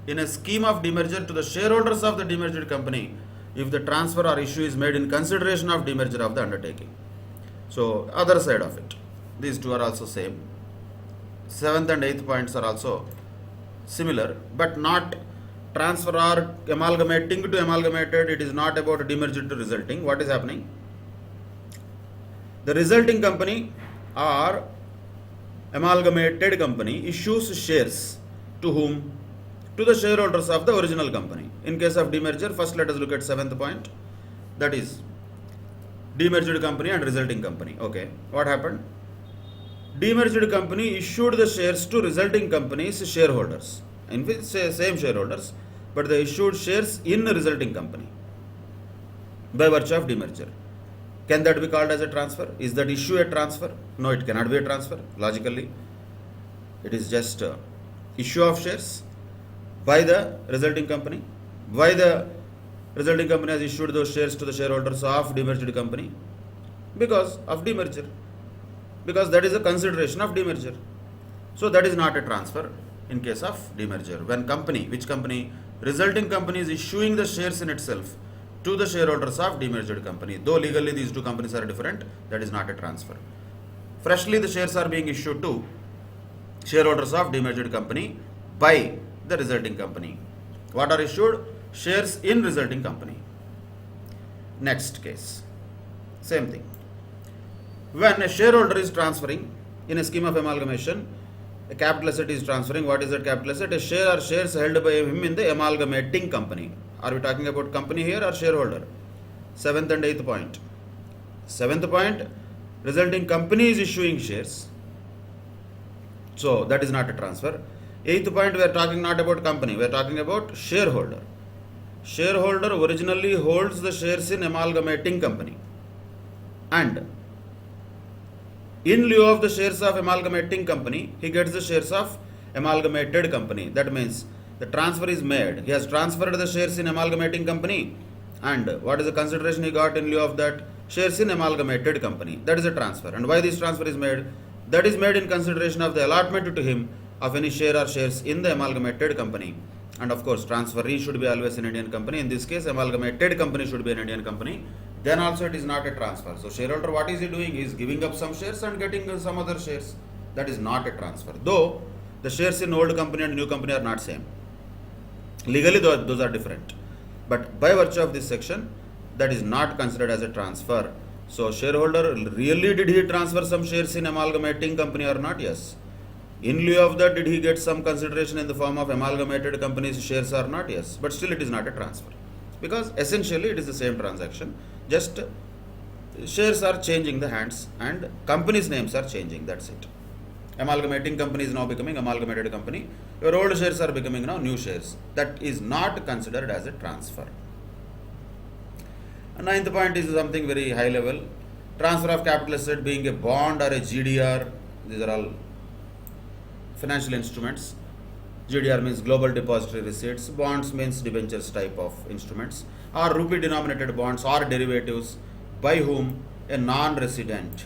in a scheme of demerger to the shareholders of the demerged company if the transfer or issue is made in consideration of demerger of the undertaking. So, other side of it. These two are also same. 7th and 8th points are also similar, but not transfer or amalgamating to amalgamated. It is not about demerged to resulting. What is happening? The resulting company or amalgamated company issues shares to whom? To the shareholders of the original company. In case of demerger, first let us look at 7th point. That is demerged company and resulting company. Okay, what happened? Demerged company issued the shares to resulting company's shareholders. In which same shareholders, but they issued shares in the resulting company by virtue of demerger. Can that be called as a transfer? Is that issue a transfer? No, it cannot be a transfer. Logically, it is just issue of shares by the resulting company. Why the resulting company has issued those shares to the shareholders of demerged company? Because of demerger. Because that is a consideration of demerger. So that is not a transfer in case of demerger. When company, which company? Resulting company is issuing the shares in itself to the shareholders of demerged company. Though legally these two companies are different, that is not a transfer. Freshly the shares are being issued to shareholders of demerged company by the resulting company. What are issued? Shares in resulting company. Next case. Same thing. When a shareholder is transferring in a scheme of amalgamation, a capital asset is transferring. What is that capital asset? A share or shares held by him in the amalgamating company. Are we talking about company here or shareholder? 7th and 8th point. 7th point, resulting company is issuing shares. So that is not a transfer. 8th point, we are talking not about company, we are talking about shareholder. Shareholder originally holds the shares in amalgamating company. And in lieu of the shares of amalgamating company, he gets the shares of amalgamated company. That means the transfer is made. He has transferred the shares in amalgamating company. And what is the consideration he got in lieu of that? Shares in amalgamated company. That is a transfer. And why this transfer is made? That is made in consideration of the allotment to him of any share or shares in the amalgamated company. And of course, transferee should be always an Indian company. In this case, amalgamated company should be an Indian company. Then also it is not a transfer. So shareholder, what is he doing? He is giving up some shares and getting some other shares. That is not a transfer. Though the shares in old company and new company are not same. Legally, those are different. But by virtue of this section, that is not considered as a transfer. So shareholder, really did he transfer some shares in amalgamating company or not? Yes. In lieu of that, did he get some consideration in the form of amalgamated company's shares or not? Yes. But still it is not a transfer. Because essentially it is the same transaction. Just shares are changing the hands and companies' names are changing. That's it. Amalgamating company is now becoming amalgamated company. Your old shares are becoming now new shares. That is not considered as a transfer. And 9th point is something very high level. Transfer of capital asset being a bond or a GDR. These are all financial instruments. GDR means global depository receipts. Bonds means debentures type of instruments. Or rupee denominated bonds or derivatives by whom? A non-resident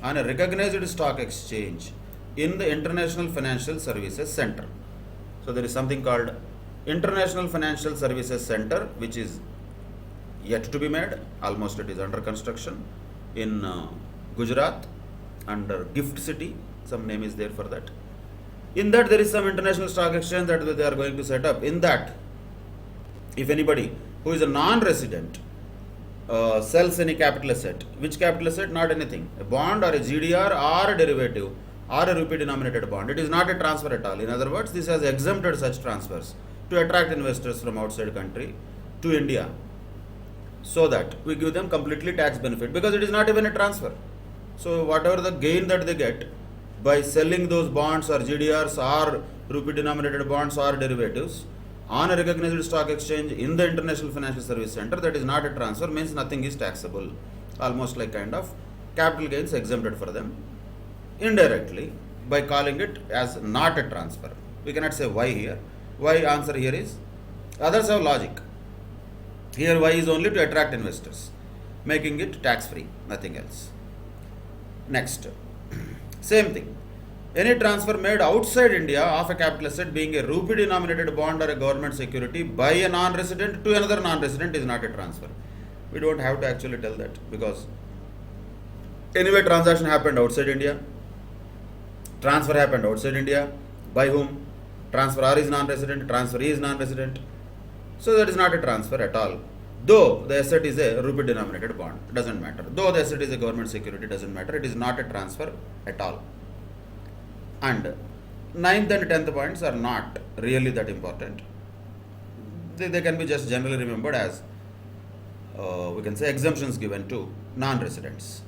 on a recognized stock exchange in the International Financial Services Center. So there is something called International Financial Services Center, which is yet to be made. Almost it is under construction in Gujarat under Gift City. Some name is there for that. In that there is some international stock exchange that they are going to set up. In that, if anybody who is a non-resident sells any capital asset, which capital asset? Not anything. A bond or a GDR or a derivative or a rupee denominated bond. It is not a transfer at all. In other words, this has exempted such transfers to attract investors from outside country to India, so that we give them completely tax benefit, because it is not even a transfer. So whatever the gain that they get by selling those bonds or GDRs or rupee denominated bonds or derivatives, on a recognized stock exchange in the International Financial Service Center, that is not a transfer, means nothing is taxable. Almost like kind of capital gains exempted for them indirectly by calling it as not a transfer. We cannot say why here. Why answer here is others have logic. Here why is only to attract investors, making it tax free, nothing else. Next, same thing. Any transfer made outside India of a capital asset being a rupee denominated bond or a government security by a non-resident to another non-resident is not a transfer. We don't have to actually tell that, because anyway transaction happened outside India, transfer happened outside India. By whom? Transferor is non-resident, transferee is non-resident. So that is not a transfer at all. Though the asset is a rupee denominated bond, doesn't matter. Though the asset is a government security, doesn't matter. It is not a transfer at all. And 9th and 10th points are not really that important. They can be just generally remembered as we can say exemptions given to non-residents.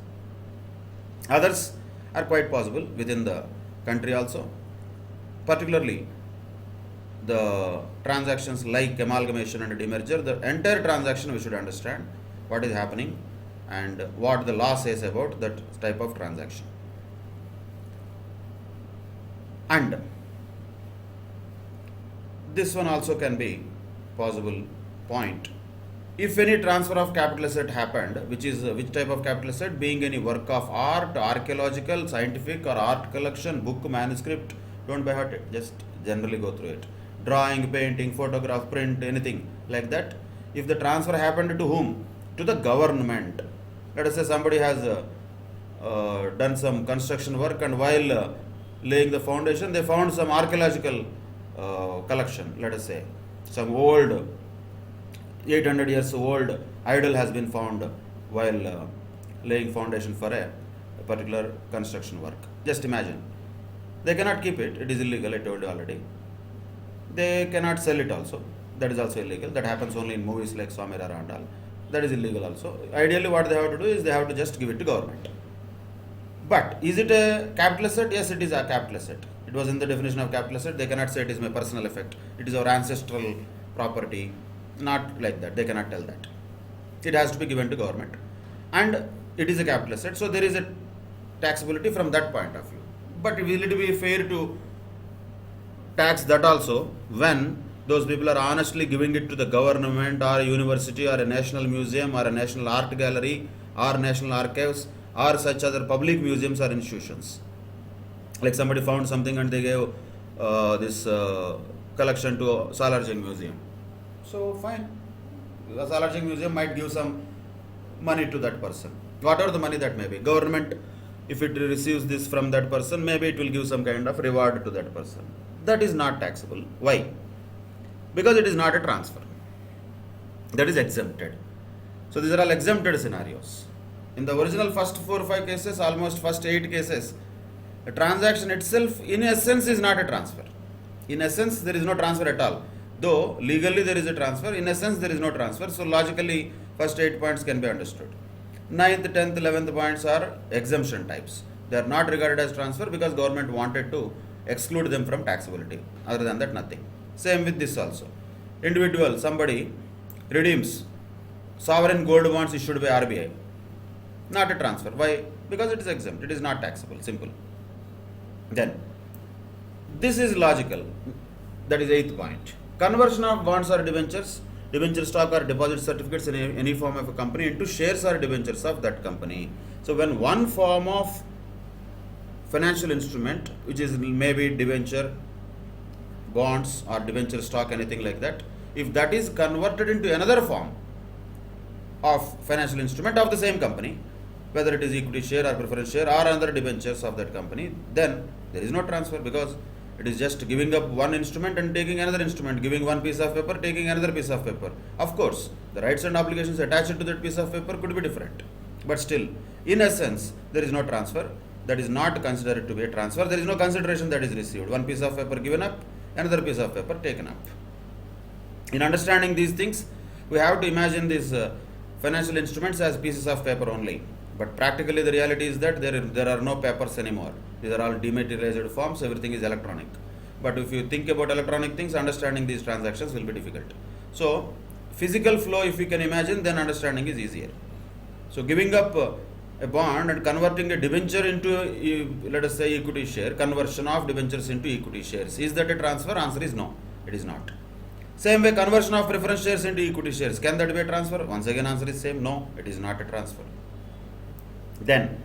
Others are quite possible within the country also, particularly the transactions like amalgamation and demerger. The entire transaction we should understand what is happening and what the law says about that type of transaction. And this one also can be possible point. If any transfer of capital asset happened, which is which type of capital asset? Being any work of art, archaeological, scientific or art collection, book, manuscript, don't by heart it, just generally go through it. Drawing, painting, photograph, print, anything like that. If the transfer happened to whom? To the government. Let us say somebody has done some construction work, and while laying the foundation, they found some archaeological collection. Let us say some old 800 years old idol has been found while laying foundation for a particular construction work. Just imagine. They cannot keep it. It is illegal, I told you already. They cannot sell it also. That is also illegal. That happens only in movies like Swami Rara and all. That is illegal also. Ideally what they have to do is they have to just give it to government. But is it a capital asset? Yes, it is a capital asset. It was in the definition of capital asset. They cannot say it is my personal effect. It is our ancestral property. Not like that. They cannot tell that. It has to be given to government. And it is a capital asset. So there is a taxability from that point of view. But will it be fair to tax that also when those people are honestly giving it to the government or a university or a national museum or a national art gallery or national archives or such other public museums or institutions? Like somebody found something and they gave this collection to Salarjung Museum. So fine, the Salarjung Museum might give some money to that person, whatever the money that may be. Government, if it receives this from that person, maybe it will give some kind of reward to that person. That is not taxable. Why? Because it is not a transfer. That is exempted. So these are all exempted scenarios. In the original first 4 or 5 cases, almost first 8 cases, a transaction itself in essence is not a transfer. In essence, there is no transfer at all. Though legally there is a transfer, in essence there is no transfer. So logically, first 8 points can be understood. 9th, 10th, 11th points are exemption types. They are not regarded as transfer because government wanted to exclude them from taxability. Other than that, nothing. Same with this also. Individual, somebody redeems sovereign gold bonds issued by RBI. Not a transfer. Why? Because it is exempt. It is not taxable. Simple. Then, this is logical. That is 8th point. Conversion of bonds or debentures, debenture stock or deposit certificates in any form of a company into shares or debentures of that company. So when one form of financial instrument, which is maybe debenture, bonds or debenture stock, anything like that, if that is converted into another form of financial instrument of the same company, whether it is equity share or preference share or other debentures of that company, then there is no transfer because it is just giving up one instrument and taking another instrument, giving one piece of paper, taking another piece of paper. Of course, the rights and obligations attached to that piece of paper could be different. But still, in essence, there is no transfer. That is not considered to be a transfer. There is no consideration that is received. One piece of paper given up, another piece of paper taken up. In understanding these things, we have to imagine these financial instruments as pieces of paper only. But practically the reality is that there are no papers anymore. These are all dematerialized forms, everything is electronic. But if you think about electronic things, understanding these transactions will be difficult. So physical flow, if you can imagine, then understanding is easier. So giving up a bond and converting a debenture into, let us say, equity share, conversion of debentures into equity shares. Is that a transfer? Answer is no, it is not. Same way, conversion of preference shares into equity shares. Can that be a transfer? Once again, answer is same. No, it is not a transfer. Then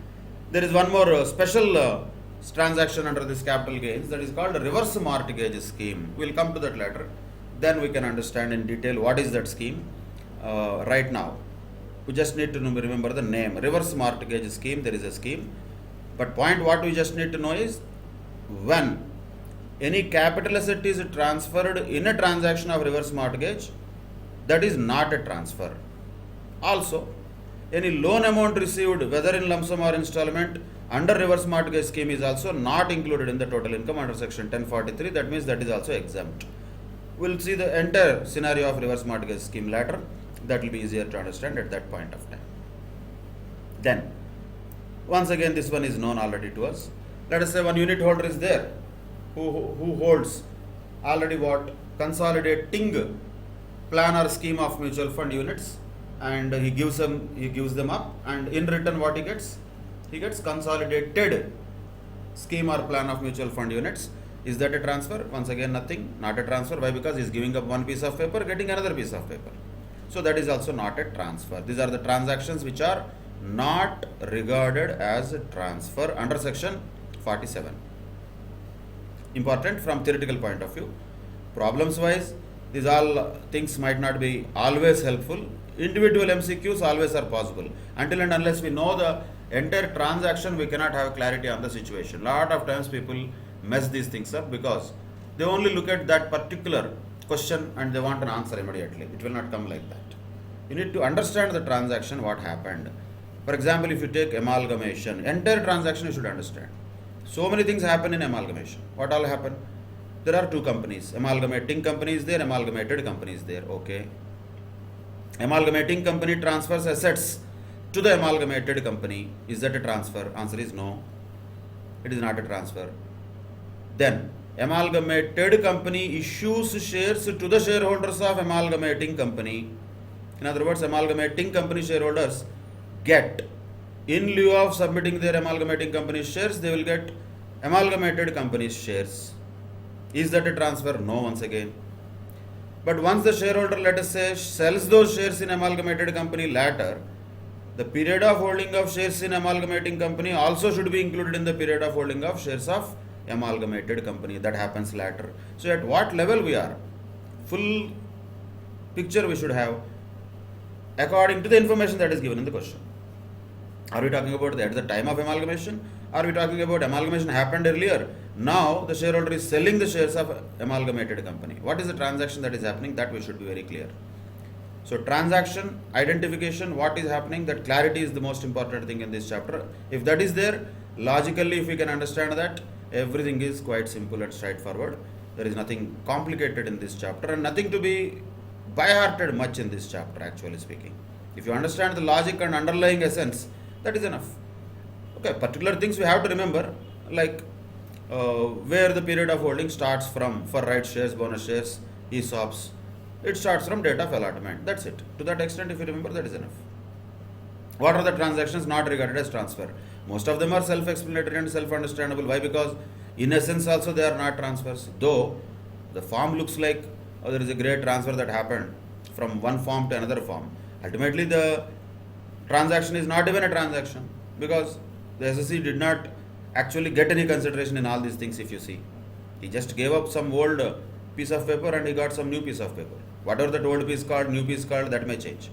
there is one more special transaction under this capital gains, that is called a reverse mortgage scheme. We will come to that later. Then we can understand in detail what is that scheme. Right now, we just need to remember the name. Reverse mortgage scheme, there is a scheme. But point what we just need to know is, when any capital asset is transferred in a transaction of reverse mortgage, that is not a transfer. Also, any loan amount received, whether in lump sum or installment, under reverse mortgage scheme is also not included in the total income under section 1043. That means that is also exempt. We will see the entire scenario of reverse mortgage scheme later. That will be easier to understand at that point of time. Then, once again, this one is known already to us. Let us say one unit holder is there who holds already what? Consolidating plan or scheme of mutual fund units, and he gives them up, and in return what he gets? He gets consolidated scheme or plan of mutual fund units. Is that a transfer? Once again, nothing, not a transfer. Why? Because he is giving up one piece of paper, getting another piece of paper. So that is also not a transfer. These are the transactions which are not regarded as a transfer under section 47. Important from theoretical point of view. Problems wise, these all things might not be always helpful. Individual MCQs always are possible. Until and unless we know the entire transaction, we cannot have clarity on the situation. Lot of times people mess these things up because they only look at that particular question and they want an answer immediately. It will not come like that. You need to understand the transaction, what happened. For example, if you take amalgamation, entire transaction you should understand. So many things happen in amalgamation. What all happen? There are two companies. Amalgamating company is there, amalgamated company is there. Okay. Amalgamating company transfers assets to the amalgamated company. Is that a transfer? Answer is no. It is not a transfer. Then, amalgamated company issues shares to the shareholders of amalgamating company. In other words, amalgamating company shareholders get, in lieu of submitting their amalgamating company shares, they will get amalgamated company's shares. Is that a transfer? No, once again. But once the shareholder, let us say, sells those shares in amalgamated company later, the period of holding of shares in amalgamating company also should be included in the period of holding of shares of amalgamated company. That happens later. So at what level we are? Full picture we should have according to the information that is given in the question. Are we talking about at the time of amalgamation? Are we talking about amalgamation happened earlier? Now the shareholder is selling the shares of amalgamated company. What is the transaction that is happening? That we should be very clear. So transaction, identification, what is happening, that clarity is the most important thing in this chapter. If that is there, logically if we can understand that, everything is quite simple and straightforward. There is nothing complicated in this chapter and nothing to be by-hearted much in this chapter, actually speaking. If you understand the logic and underlying essence, that is enough. Okay, particular things we have to remember, like where the period of holding starts from for rights shares, bonus shares, ESOPs. It starts from date of allotment. That's it. To that extent, if you remember, that is enough. What are the transactions not regarded as transfer? Most of them are self-explanatory and self-understandable. Why? Because in essence also they are not transfers. Though the form looks like there is a great transfer that happened from one form to another form. Ultimately the transaction is not even a transaction because the SSC did not actually get any consideration in all these things. If you see, he just gave up some old piece of paper and he got some new piece of paper. Whatever that old piece called, new piece called, that may change.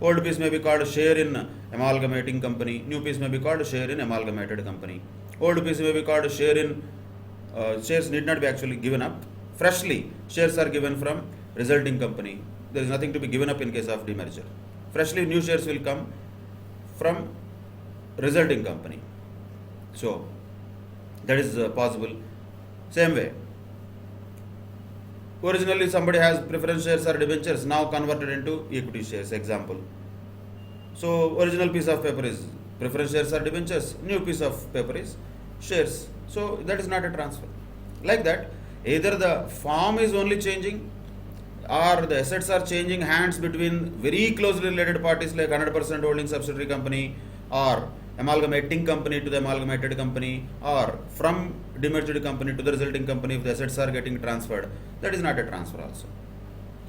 Old piece may be called share in amalgamating company, new piece may be called share in amalgamated company. Old piece may be called share in, shares need not be actually given up. Freshly, shares are given from resulting company. There is nothing to be given up in case of demerger. Freshly, new shares will come from resulting company. So, that is possible. Same way, originally somebody has preference shares or debentures, now converted into equity shares, example. So, original piece of paper is preference shares or debentures, new piece of paper is shares. So, that is not a transfer. Like that, Either the form is only changing, or the assets are changing hands between very closely related parties like 100% holding subsidiary company, or amalgamating company to the amalgamated company, or from demerged company to the resulting company. If the assets are getting transferred, that is not a transfer also.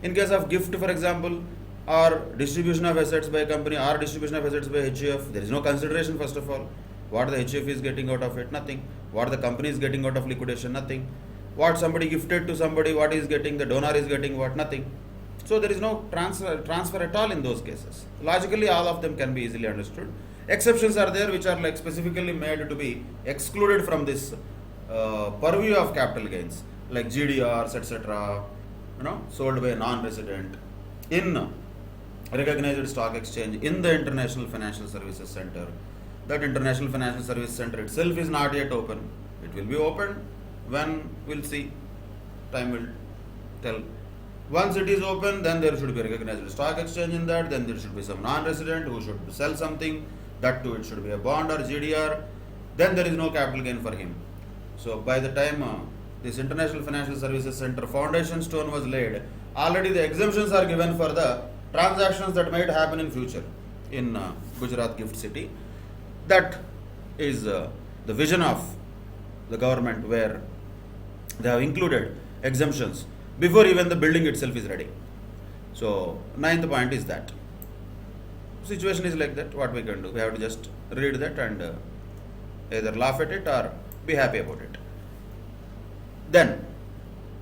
In case of gift, for example, or distribution of assets by a company or distribution of assets by HUF, there is no consideration. First of all, what the HUF is getting out of it? Nothing. What the company is getting out of liquidation? Nothing. What somebody gifted to somebody, what is getting, the donor is getting what? Nothing. So there is no transfer at all in those cases. Logically, all of them can be easily understood. Exceptions are there which are like specifically made to be excluded from this purview of capital gains, like GDRs, etc. Sold by a non-resident in recognized stock exchange in the International Financial Services Center. That International Financial Services Center itself is not yet open. It will be opened when we'll see. Time will tell. Once it is open, then there should be a recognized stock exchange in that. Then there should be some non-resident who should sell something. That too, it should be a bond or GDR. Then there is no capital gain for him. So by the time this International Financial Services Center foundation stone was laid, already the exemptions are given for the transactions that might happen in future in Gujarat Gift City. That is the vision of the government, where they have included exemptions before even the building itself is ready. So, ninth point is that. Situation is like that. What we can do? We have to just read that and either laugh at it or be happy about it. Then,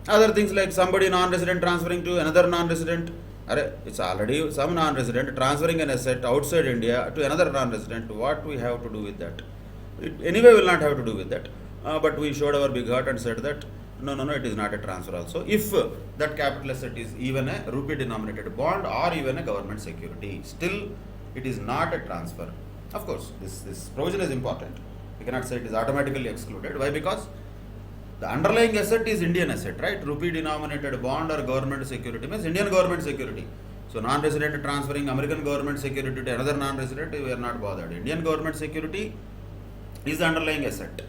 other things like somebody non-resident transferring to another non-resident. It's already some non-resident transferring an asset outside India to another non-resident. What we have to do with that? It anyway will not have to do with that. But we showed our big heart and said that no, it is not a transfer also. If that capital asset is even a rupee denominated bond or even a government security, still it is not a transfer. Of course, this provision is important. We cannot say it is automatically excluded. Why? Because the underlying asset is Indian asset, right? Rupee denominated bond or government security means Indian government security. So non-resident transferring American government security to another non-resident, we are not bothered. Indian government security is the underlying asset.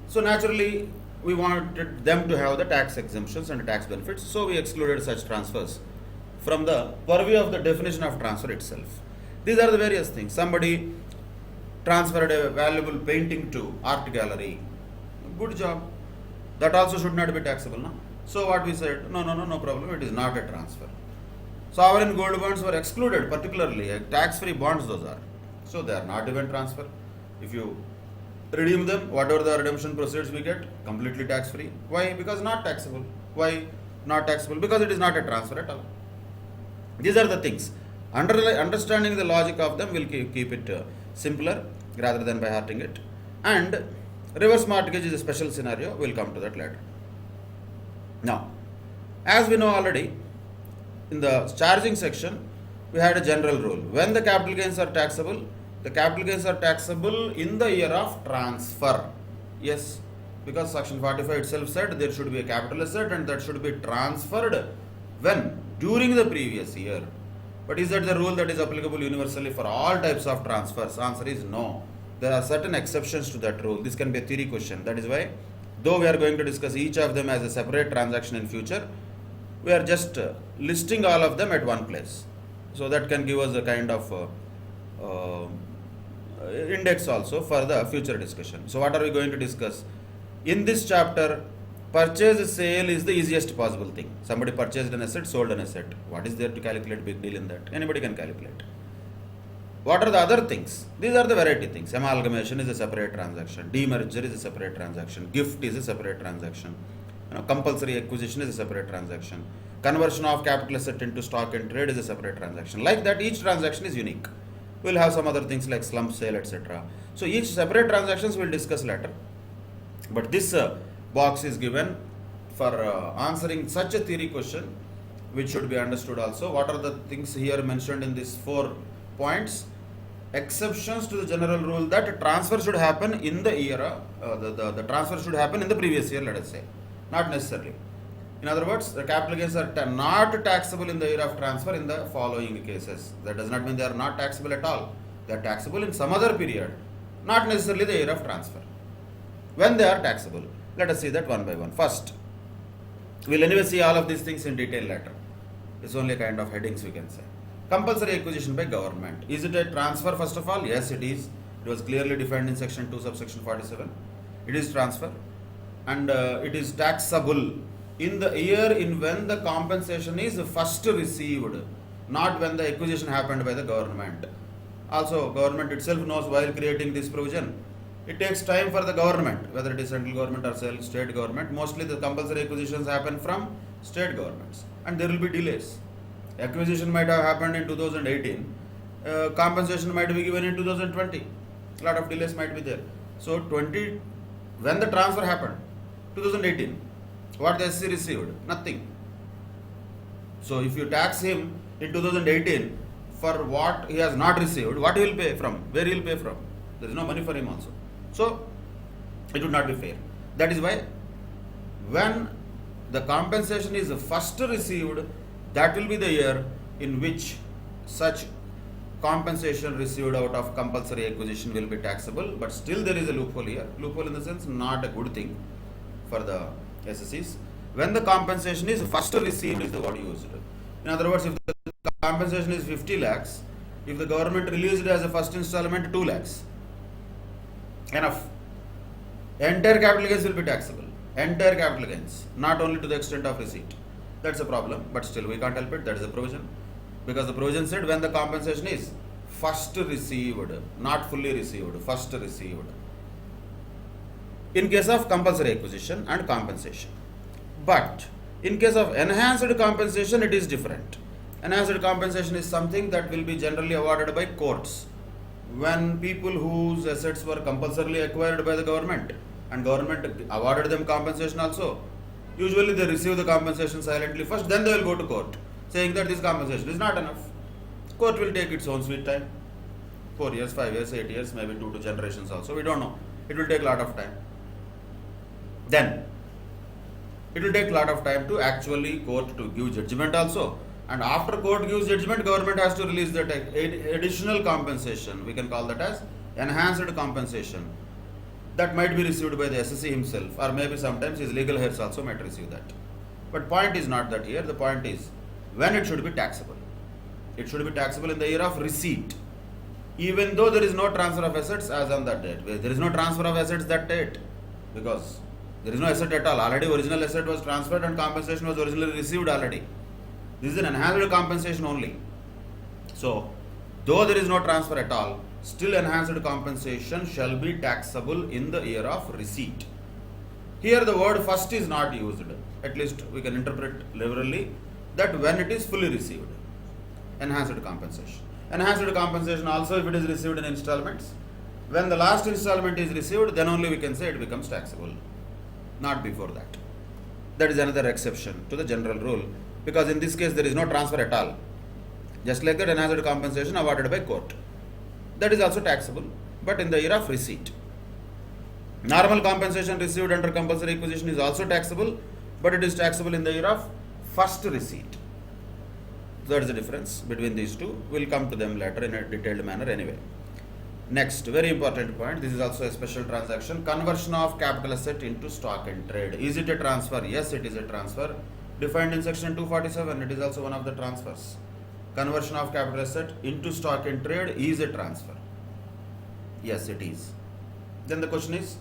So naturally, we wanted them to have the tax exemptions and tax benefits. So we excluded such transfers from the purview of the definition of transfer itself. These are the various things. Somebody transferred a valuable painting to art gallery. Good job. That also should not be taxable, no? So what we said, no problem, it is not a transfer. Sovereign gold bonds were excluded, particularly tax-free bonds those are. So they are not even transfer. If you redeem them, whatever the redemption proceeds we get, completely tax-free. Why? Because not taxable. Why not taxable? Because it is not a transfer at all. These are the things. Understanding the logic of them will keep it simpler rather than by hearting it. And reverse mortgage is a special scenario. We'll come to that later. Now, as we know already, in the charging section, we had a general rule. When the capital gains are taxable, the capital gains are taxable in the year of transfer. Yes, because section 45 itself said there should be a capital asset and that should be transferred when? During the previous year. But is that the rule that is applicable universally for all types of transfers? Answer is no. There are certain exceptions to that rule. This can be a theory question. That is why, though we are going to discuss each of them as a separate transaction in future, we are just listing all of them at one place. So that can give us a kind of index also for the future discussion. So what are we going to discuss? In this chapter, purchase sale is the easiest possible thing. Somebody purchased an asset, sold an asset. What is there to calculate? Big deal in that. Anybody can calculate. What are the other things? These are the variety things. Amalgamation is a separate transaction. Demerger is a separate transaction. Gift is a separate transaction. Compulsory acquisition is a separate transaction. Conversion of capital asset into stock and trade is a separate transaction. Like that, each transaction is unique. We'll have some other things like slump sale, etc. So each separate transactions we'll discuss later. But this box is given for answering such a theory question, which should be understood also. What are the things here mentioned in these 4 points? Exceptions to the general rule that transfer should happen in the year, the transfer should happen in the previous year, let us say. Not necessarily. In other words, the capital gains are not taxable in the year of transfer in the following cases. That does not mean they are not taxable at all. They are taxable in some other period, not necessarily the year of transfer. When they are taxable, let us see that one by one. First, We'll anyway see all of these things in detail later. It's only a kind of headings we can say. Compulsory acquisition by government. Is it a transfer first of all? Yes, it is. It was clearly defined in section 2 subsection 47. It is transfer and it is taxable in the year in when the compensation is first received, not when the acquisition happened by the government. Also, government itself knows while creating this provision, it takes time for the government, whether it is central government or state government. Mostly the compulsory acquisitions happen from state governments and there will be delays. Acquisition might have happened in 2018, compensation might be given in 2020. A lot of delays might be there. So when the transfer happened, 2018, what the SC received? Nothing. So if you tax him in 2018 for what he has not received, what he will pay from? Where he will pay from? There is no money for him also. So it would not be fair. That is why when the compensation is first received, that will be the year in which such compensation received out of compulsory acquisition will be taxable. But still there is a loophole here. Loophole in the sense not a good thing for the SSCs. When the compensation is first received is the word used. In other words, if the compensation is 50 lakhs, if the government released as a first installment 2 lakhs, enough. Entire capital gains will be taxable. Entire capital gains, not only to the extent of receipt. That's a problem, but still we can't help it. That is a provision. Because the provision said when the compensation is first received, not fully received, first received. In case of compulsory acquisition and compensation. But in case of enhanced compensation, it is different. Enhanced compensation is something that will be generally awarded by courts when people whose assets were compulsorily acquired by the government and government awarded them compensation also. Usually they receive the compensation silently first, then they will go to court saying that this compensation is not enough. Court will take its own sweet time. 4 years, 5 years, 8 years, maybe 2 generations also. We don't know. It will take a lot of time. Then it will take a lot of time to actually court to give judgment also. And after court gives judgment, government has to release that additional compensation. We can call that as enhanced compensation. That might be received by the SSC himself, or maybe sometimes his legal heirs also might receive that. But point is not that here. The point is when it should be taxable. It should be taxable in the year of receipt. Even though there is no transfer of assets as on that date. There is no transfer of assets that date. Because there is no asset at all. Already original asset was transferred and compensation was originally received already. This is an enhanced compensation only. So, though there is no transfer at all, still enhanced compensation shall be taxable in the year of receipt. Here the word first is not used. At least we can interpret liberally that when it is fully received. Enhanced compensation. Enhanced compensation also if it is received in installments. When the last installment is received, then only we can say it becomes taxable. Not before that. That is another exception to the general rule. Because in this case there is no transfer at all. Just like that enhanced compensation awarded by court. That is also taxable, but in the year of receipt. Normal compensation received under compulsory acquisition is also taxable, but it is taxable in the year of first receipt. That is the difference between these two. We will come to them later in a detailed manner anyway. Next, very important point. This is also a special transaction. Conversion of capital asset into stock in trade. Is it a transfer? Yes, it is a transfer. Defined in section 247, it is also one of the transfers. Conversion of capital asset into stock in trade is a transfer. Yes, it is. Then the question is,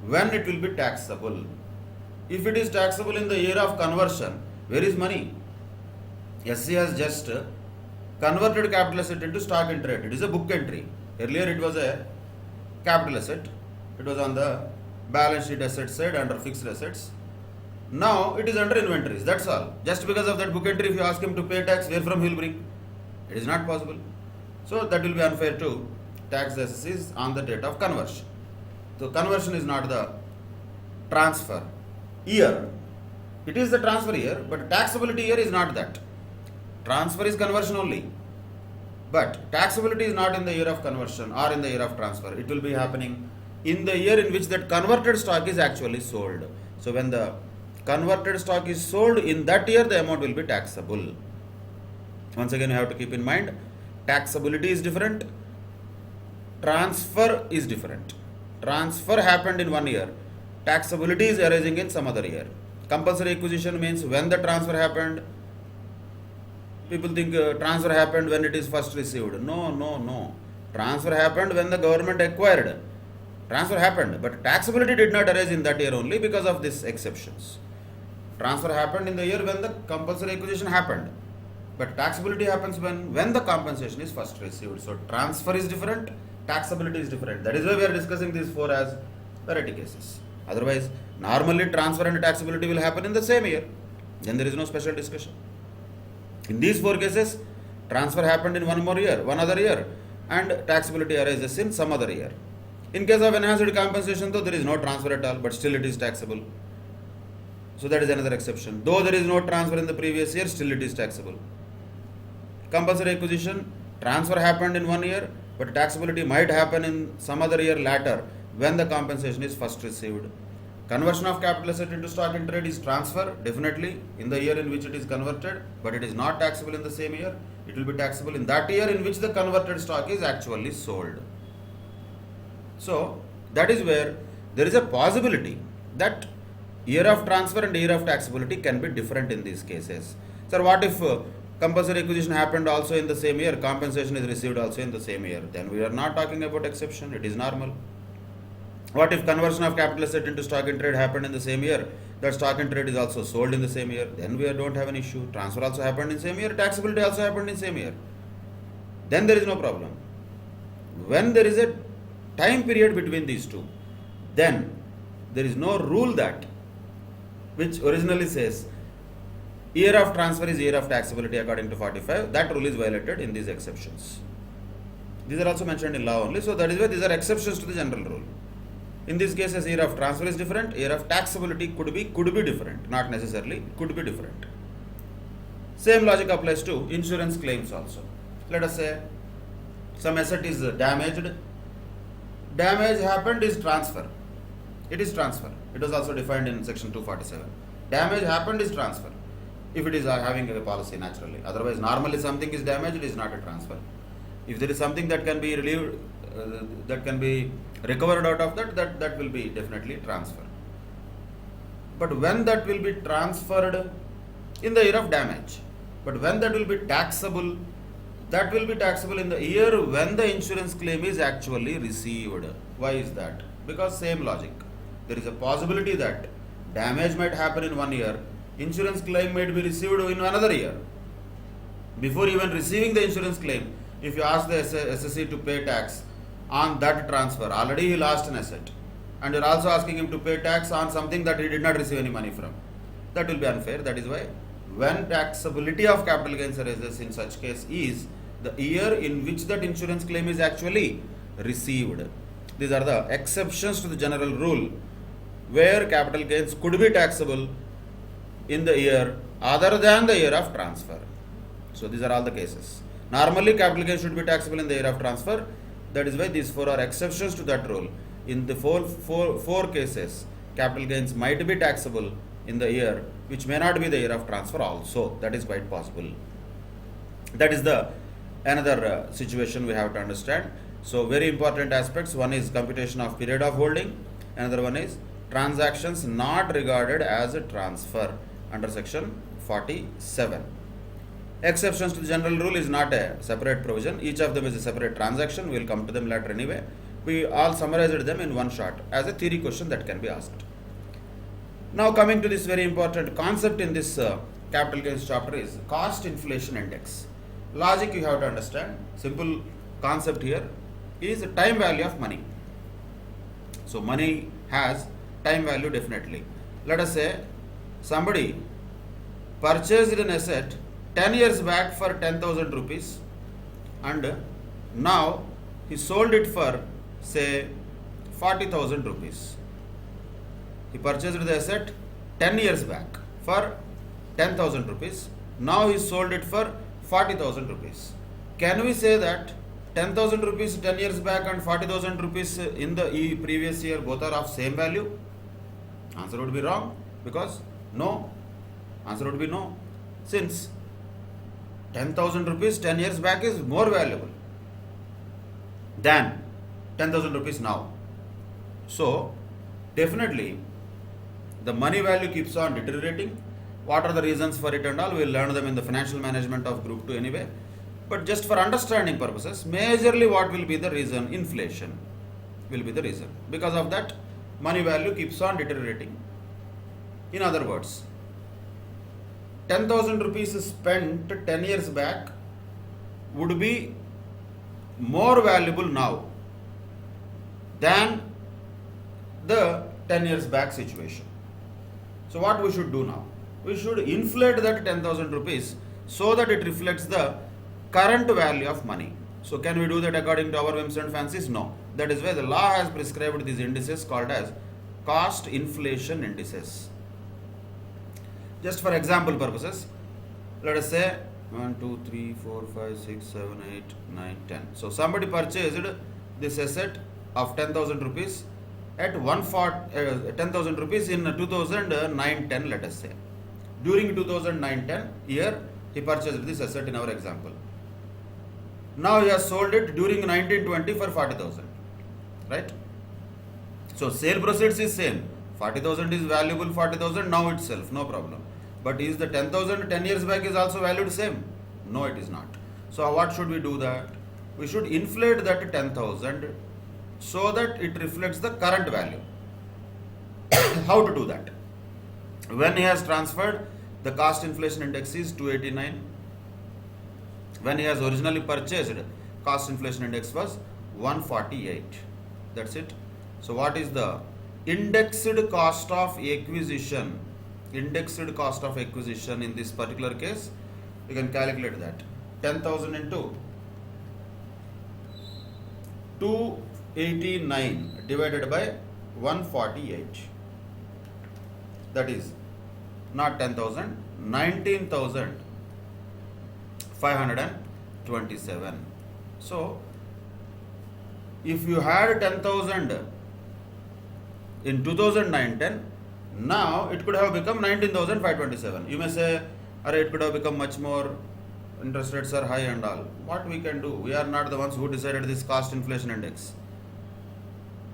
when it will be taxable? If it is taxable in the year of conversion, where is money? SC has just converted capital asset into stock in trade. It is a book entry. Earlier it was a capital asset. It was on the balance sheet asset side under fixed assets. Now it is under inventories. That's all. Just because of that book entry, if you ask him to pay tax, where from he will bring? It is not possible. So that will be unfair to tax the SSCs on the date of conversion. So conversion is not the transfer year. It is the transfer year, but taxability year is not that. Transfer is conversion only. But taxability is not in the year of conversion or in the year of transfer. It will be happening in the year in which that converted stock is actually sold. So when the converted stock is sold, in that year the amount will be taxable. Once again you have to keep in mind, taxability is different, transfer is different. Transfer happened in one year, taxability is arising in some other year. Compulsory acquisition means when the transfer happened. People think transfer happened when it is first received. No. Transfer happened when the government acquired. Transfer happened, but taxability did not arise in that year only because of these exceptions. Transfer happened in the year when the compulsory acquisition happened, but taxability happens when the compensation is first received. So transfer is different, taxability is different. That is why we are discussing these four as variety cases. Otherwise, normally transfer and taxability will happen in the same year. Then there is no special discussion. In these four cases, transfer happened in one other year, and taxability arises in some other year. In case of enhanced compensation, though, there is no transfer at all, but still it is taxable. So that is another exception. Though there is no transfer in the previous year, still it is taxable. Compulsory acquisition, transfer happened in 1 year, but taxability might happen in some other year later when the compensation is first received. Conversion of capital asset into stock in trade is transfer, definitely, in the year in which it is converted, but it is not taxable in the same year. It will be taxable in that year in which the converted stock is actually sold. So, that is where there is a possibility that year of transfer and year of taxability can be different in these cases. Sir, what if compulsory acquisition happened also in the same year, compensation is received also in the same year? Then we are not talking about exception, it is normal. What if conversion of capital asset into stock in trade happened in the same year? That stock in trade is also sold in the same year. Then we don't have an issue. Transfer also happened in the same year. Taxability also happened in the same year. Then there is no problem. When there is a time period between these two, then there is no rule that which originally says year of transfer is year of taxability according to 45. That rule is violated in these exceptions. These are also mentioned in law only. So that is why these are exceptions to the general rule. In these cases, year of transfer is different, year of taxability could be different, not necessarily, could be different. Same logic applies to insurance claims also. Let us say some asset is damaged. Damage happened is transfer. It is transfer. It was also defined in section 247. Damage happened is transfer. If it is having a policy naturally. Otherwise, normally something is damaged, it is not a transfer. If there is something that can be relieved, that can be recovered out of that will be definitely transfer. But when that will be transferred in the year of damage, but when that will be taxable, that will be taxable in the year when the insurance claim is actually received. Why is that? Because same logic. There is a possibility that damage might happen in 1 year, insurance claim might be received in another year. Before even receiving the insurance claim, if you ask the SSC to pay tax on that transfer, already he lost an asset, and you are also asking him to pay tax on something that he did not receive any money from. That will be unfair. That is why when taxability of capital gains arises in such case is the year in which that insurance claim is actually received. These are the exceptions to the general rule where capital gains could be taxable in the year other than the year of transfer. So these are all the cases. Normally capital gains should be taxable in the year of transfer. That is why these four are exceptions to that rule. In the four cases, capital gains might be taxable in the year which may not be the year of transfer also. That is quite possible. That is the another situation we have to understand. So very important aspects. One is computation of period of holding. Another one is transactions not regarded as a transfer under section 47. Exceptions to the general rule is not a separate provision. Each of them is a separate transaction. We will come to them later anyway. We all summarized them in one shot as a theory question that can be asked. Now coming to this very important concept in this capital gains chapter is cost inflation index. Logic you have to understand. Simple concept here is time value of money. So money has time value definitely. Let us say somebody purchased an asset 10 years back for 10,000 rupees and now he sold it for say 40,000 rupees. He purchased the asset 10 years back for 10,000 rupees. Now he sold it for 40,000 rupees. Can we say that 10,000 rupees 10 years back and 40,000 rupees in the previous year both are of same value? Answer would be wrong because no. Answer would be no. Since 10,000 rupees 10 years back is more valuable than 10,000 rupees now. So, definitely The money value keeps on deteriorating. What are the reasons for it and all? We'll learn them in the financial management of group 2 anyway. But just for understanding purposes, majorly what will be the reason? Inflation will be the reason. Because of that, money value keeps on deteriorating. In other words, 10,000 rupees spent 10 years back would be more valuable now than the 10 years back situation. So what we should do now? We should inflate that 10,000 rupees so that it reflects the current value of money. So can we do that according to our whims and fancies? No. That is why the law has prescribed these indices called as cost inflation indices. Just for example purposes, let us say 1, 2, 3, 4, 5, 6, 7, 8, 9, 10. So somebody purchased this asset of 10,000 rupees at 10,000 rupees in 2009-10, let us say. During 2009-10 year, he purchased this asset in our example. Now he has sold it during 1920 for 40,000, right? So sale proceeds is same. 40,000 is valuable 40,000 now itself, no problem. But is the 10,000 10 years back is also valued same? No, it is not. So what should we do that? We should inflate that 10,000 so that it reflects the current value. How to do that? When he has transferred, the cost inflation index is 289. When he has originally purchased, cost inflation index was 148. That's it. So what is the indexed cost of acquisition? Indexed cost of acquisition in this particular case, you can calculate that. 10,000 into 289 divided by 148. That is not 10,000, 19,527. So if you had 10,000 in 2009-10, now it could have become 19,527. You may say, it could have become much more, interest rates are high and all. What we can do? We are not the ones who decided this cost inflation index.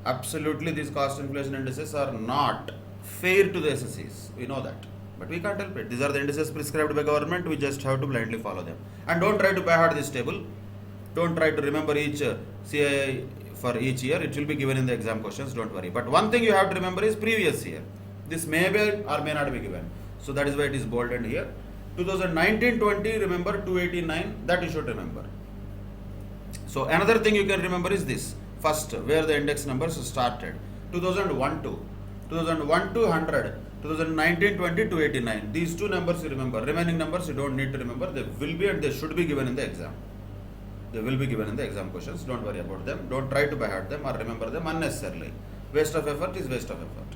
Absolutely, these cost inflation indices are not fair to the SSEs. We know that. But we can't help it. These are the indices prescribed by government. We just have to blindly follow them. And don't try to by heart this table. Don't try to remember each CII for each year. It will be given in the exam questions. Don't worry. But one thing you have to remember is previous year. This may be or may not be given. So that is why it is bolded here. 2019-20, remember 289. That you should remember. So another thing you can remember is this. First, where the index numbers started. 2001-2. 2001-100. 2019-20 289. These two numbers you remember. Remaining numbers you don't need to remember. They will be and they should be given in the exam. They will be given in the exam questions. Don't worry about them. Don't try to by heart them or remember them unnecessarily. Waste of effort is waste of effort.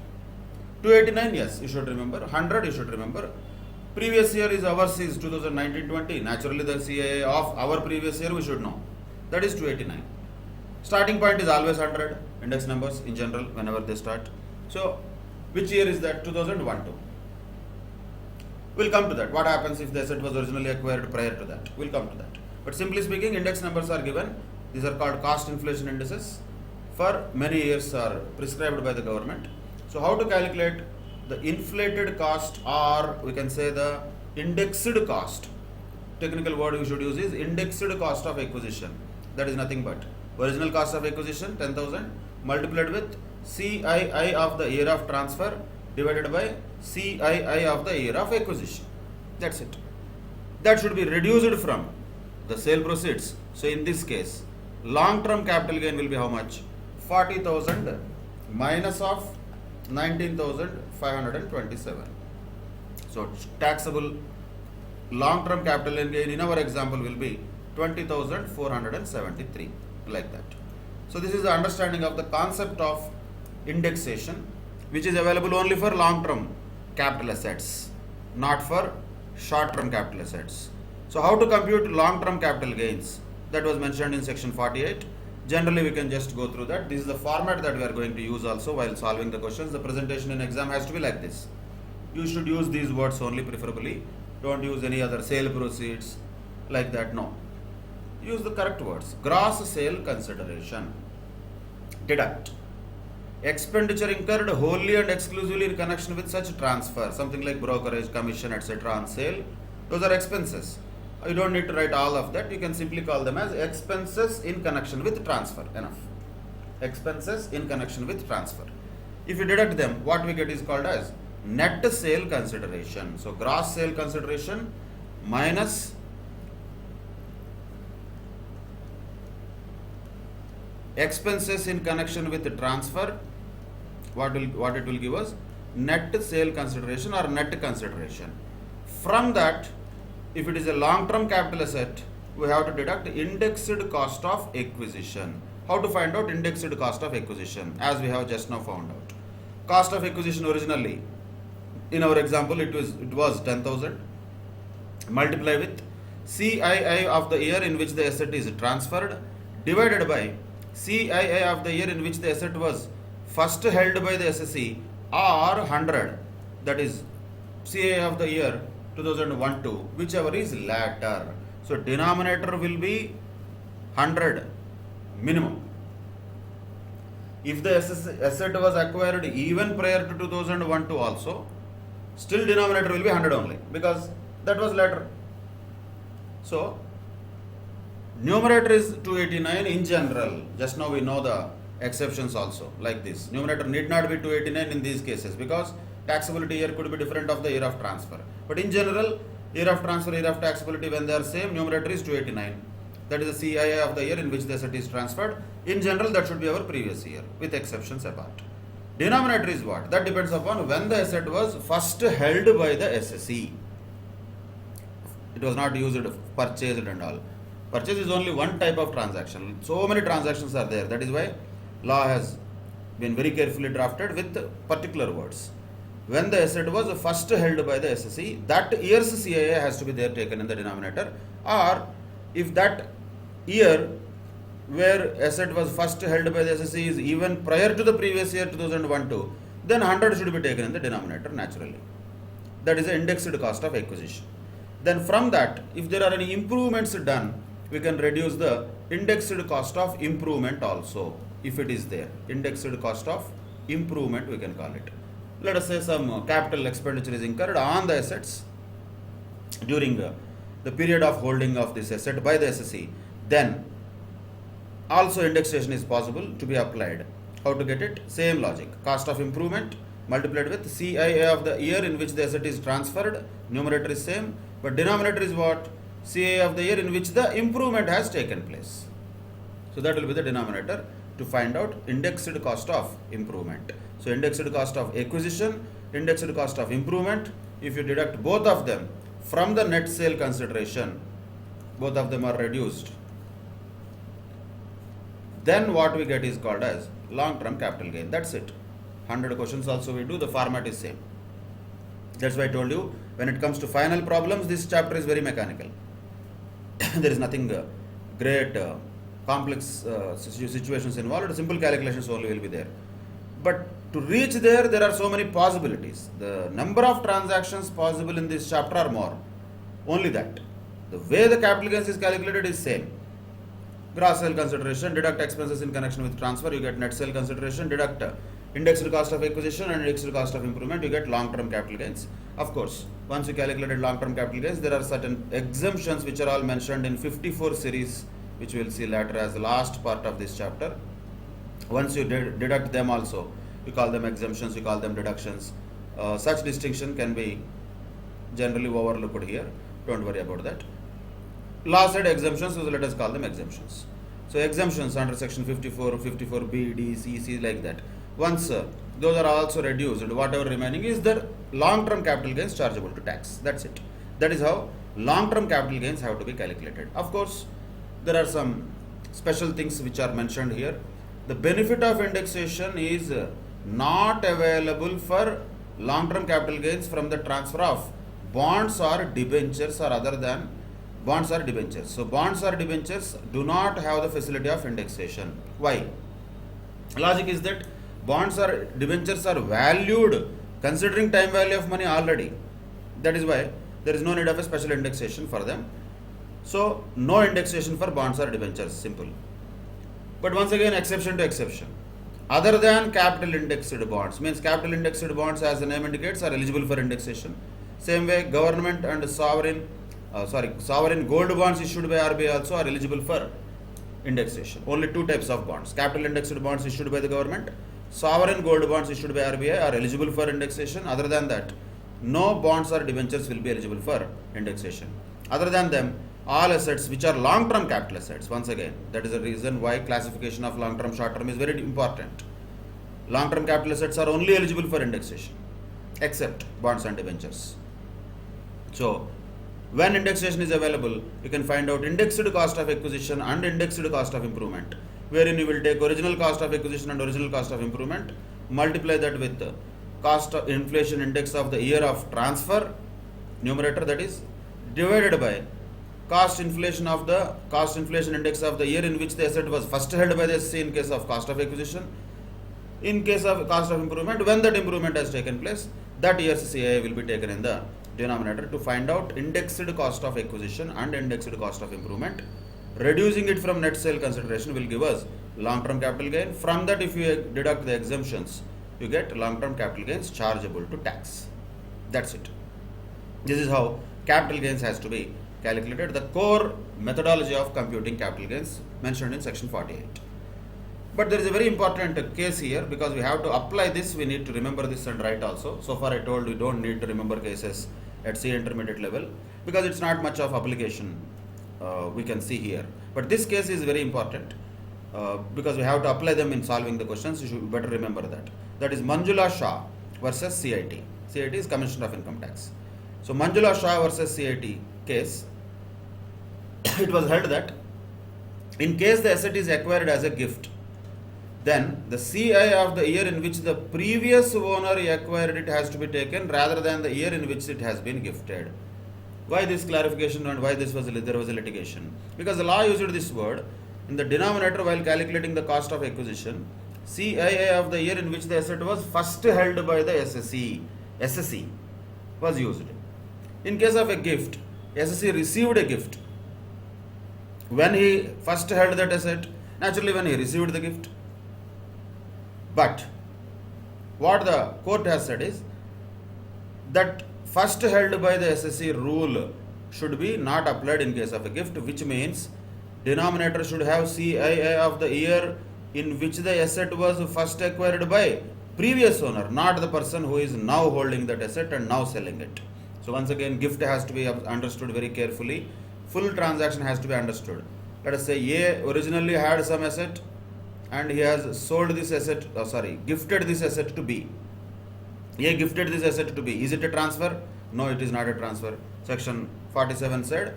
289, yes, you should remember. 100, you should remember. Previous year is ours is 2019-20. Naturally, the CII of our previous year we should know. That is 289. Starting point is always 100. Index numbers in general whenever they start. So, which year is that? 2001-2. We'll come to that. What happens if the asset was originally acquired prior to that? We'll come to that. But simply speaking, index numbers are given. These are called cost inflation indices. For many years are prescribed by the government. So how to calculate the inflated cost, or we can say the indexed cost? Technical word you should use is indexed cost of acquisition. That is nothing but original cost of acquisition 10,000 multiplied with CII of the year of transfer divided by CII of the year of acquisition. That's it. That should be reduced from the sale proceeds. So in this case, long-term capital gain will be how much? 40,000 minus of 19,527. So taxable long-term capital gain in our example will be 20,473, like that. So this is the understanding of the concept of indexation, which is available only for long-term capital assets, not for short-term capital assets. So how to compute long-term capital gains? That was mentioned in section 48. Generally, we can just go through that. This is the format that we are going to use also while solving the questions. The presentation in exam has to be like this. You should use these words only preferably. Don't use any other sale proceeds like that. No. Use the correct words. Gross sale consideration. Deduct. expenditure incurred wholly and exclusively in connection with such transfer, something like brokerage, commission, etc. on sale, those are expenses. You don't need to write all of that. You can simply call them as expenses in connection with transfer. Enough. Expenses in connection with transfer. If you deduct them, what we get is called as net sale consideration. So gross sale consideration minus expenses in connection with the transfer, what it will give us? Net sale consideration or net consideration. From that, if it is a long-term capital asset, we have to deduct indexed cost of acquisition. How to find out indexed cost of acquisition? As we have just now found out. Cost of acquisition originally, in our example, it was 10,000. Multiply with CII of the year in which the asset is transferred, divided by CII of the year in which the asset was first held by the SSE, or 100, that is CII of the year 2001-2, whichever is latter. So denominator will be 100 minimum. If the asset was acquired even prior to 2001-2 also, still denominator will be 100 only, because that was latter. So numerator is 289 in general. Just now we know the exceptions also, like this. Numerator need not be 289 in these cases, because taxability year could be different of the year of transfer. But in general, year of transfer, year of taxability, when they are same, numerator is 289. That is the CII of the year in which the asset is transferred. In general, that should be our previous year, with exceptions apart. Denominator is what? That depends upon when the asset was first held by the SSE. It was not used, purchased and all. Purchase is only one type of transaction. So many transactions are there. That is why law has been very carefully drafted with particular words. When the asset was first held by the SSE, that year's CII has to be there taken in the denominator. Or if that year where asset was first held by the SSE is even prior to the previous year 2001-2, then 100 should be taken in the denominator naturally. That is the indexed cost of acquisition. Then from that, if there are any improvements done, we can reduce the indexed cost of improvement also, if it is there. Indexed cost of improvement we can call it. Let us say some capital expenditure is incurred on the assets during the period of holding of this asset by the SSE. Then also indexation is possible to be applied. How to get it? Same logic. Cost of improvement multiplied with CII of the year in which the asset is transferred. Numerator is same, but denominator is what? CII of the year in which the improvement has taken place. So that will be the denominator to find out indexed cost of improvement. So indexed cost of acquisition, indexed cost of improvement, if you deduct both of them from the net sale consideration, both of them are reduced, then what we get is called as long-term capital gain. That's it. 100 questions also we do, the format is same. That's why I told you, when it comes to final problems, this chapter is very mechanical. There is nothing great complex situations involved. Simple calculations only will be there. But to reach there, there are so many possibilities. The number of transactions possible in this chapter are more. Only that. The way the capital gains is calculated is same. Gross sale consideration, deduct expenses in connection with transfer, you get net sale consideration, deduct indexed cost of acquisition and indexed cost of improvement, you get long-term capital gains. Of course, once you calculated long-term capital gains, there are certain exemptions which are all mentioned in 54 series, which we will see later as the last part of this chapter. Once you deduct them also, you call them exemptions, you call them deductions. Such distinction can be generally overlooked here. Don't worry about that. Law said exemptions, so let us call them exemptions. So exemptions under section 54, 54B, D, C, like that. Once those are also reduced, whatever remaining is the long-term capital gains chargeable to tax. That's it. That is how long-term capital gains have to be calculated. Of course, there are some special things which are mentioned here. The benefit of indexation is not available for long-term capital gains from the transfer of bonds or debentures or other than bonds or debentures. So bonds or debentures do not have the facility of indexation. Why? Logic is that bonds or debentures are valued considering time value of money already. That is why there is no need of a special indexation for them. So no indexation for bonds or debentures, simple. But once again, exception to exception. other than capital indexed bonds. Means capital indexed bonds, as the name indicates, are eligible for indexation. Same way, government and sovereign gold bonds issued by RBI also are eligible for indexation. Only two types of bonds: capital indexed bonds issued by the government, sovereign gold bonds issued by RBI are eligible for indexation. Other than that, no bonds or debentures will be eligible for indexation. Other than them, all assets which are long-term capital assets, once again, that is the reason why classification of long-term, short-term is very important. Long-term capital assets are only eligible for indexation, except bonds and debentures. So, when indexation is available, you can find out indexed cost of acquisition and indexed cost of improvement, wherein you will take original cost of acquisition and original cost of improvement, multiply that with the cost of inflation index of the year of transfer, numerator, that is, divided by cost inflation index of the year in which the asset was first held by the SC in case of cost of acquisition. In case of cost of improvement, when that improvement has taken place, that year's CII will be taken in the denominator to find out indexed cost of acquisition and indexed cost of improvement. Reducing it from net sale consideration will give us long-term capital gain. From that, if you deduct the exemptions, you get long-term capital gains chargeable to tax. That's it. This is how capital gains has to be calculated, the core methodology of computing capital gains mentioned in section 48. But there is a very important case here, because we have to apply this, we need to remember this and write also. So far I told you don't need to remember cases at C intermediate level, because it's not much of application we can see here. But this case is very important because we have to apply them in solving the questions. You should better remember that. That is Manjula Shah versus CIT. CIT is Commissioner of Income Tax. So Manjula Shah versus CIT case, it was held that in case the asset is acquired as a gift, then the CI of the year in which the previous owner acquired it has to be taken rather than the year in which it has been gifted. Why this clarification and why there was a litigation? Because the law used this word in the denominator while calculating the cost of acquisition. CII of the year in which the asset was first held by the SSE was used. In case of a gift, SSE received a gift. When he first held that asset, naturally when he received the gift. But what the court has said is that first held by the SSE rule should be not applied in case of a gift, which means denominator should have CII of the year in which the asset was first acquired by previous owner, not the person who is now holding that asset and now selling it. So once again, gift has to be understood very carefully. Full transaction has to be understood. Let us say A originally had some asset and he has sold this asset, gifted this asset to B. A gifted this asset to B. Is it a transfer? No, it is not a transfer. Section 47 said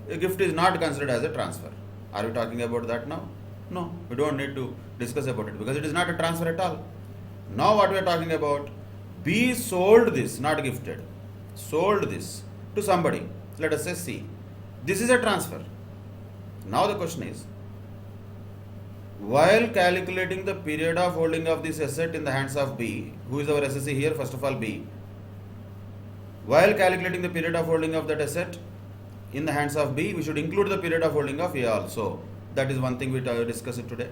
a gift is not considered as a transfer. Are we talking about that now? No, we don't need to discuss about it because it is not a transfer at all. Now what we are talking about, B sold this, not gifted, sold this to somebody, let us say C. This is a transfer. Now the question is, while calculating the period of holding of this asset in the hands of B, who is our SSE here, first of all B, while calculating the period of holding of that asset in the hands of B, we should include the period of holding of A also. That is one thing we discuss it today.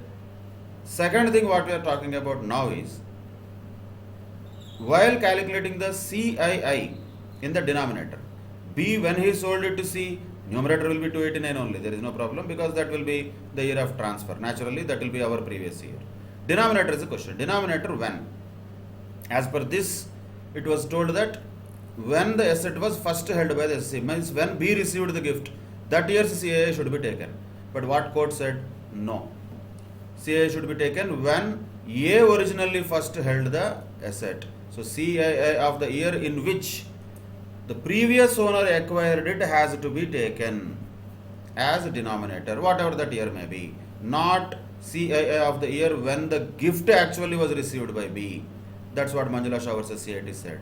Second thing what we are talking about now is, while calculating the CII in the denominator, B when he sold it to C, numerator will be 289 only, there is no problem because that will be the year of transfer. Naturally that will be our previous year. Denominator is a question. Denominator when? As per this, it was told that when the asset was first held by the SC, means when B received the gift, that year's CII should be taken. But what court said? No. CII should be taken when A originally first held the asset. So CII of the year in which the previous owner acquired it has to be taken as a denominator, whatever that year may be. Not CII of the year when the gift actually was received by B. That's what Manjula Shah versus CIT said.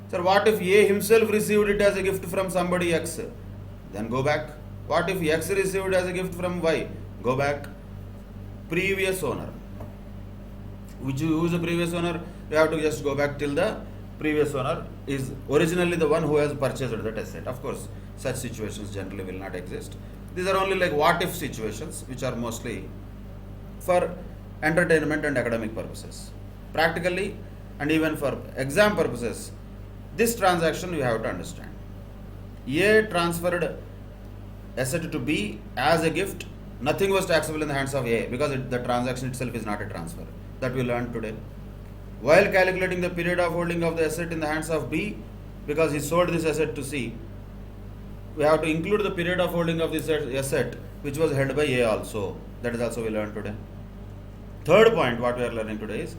Sir, what if A himself received it as a gift from somebody X? Then go back. What if X received it as a gift from Y? Go back. Previous owner. Who is the previous owner? You have to just go back till the previous owner is originally the one who has purchased that asset. Of course, such situations generally will not exist. These are only like what if situations, which are mostly for entertainment and academic purposes. Practically and even for exam purposes, this transaction you have to understand. A transferred asset to B as a gift. Nothing was taxable in the hands of A because the transaction itself is not a transfer. That we learned today. While calculating the period of holding of the asset in the hands of B, because he sold this asset to C, we have to include the period of holding of this asset which was held by A also. That is also we learned today. Third point what we are learning today is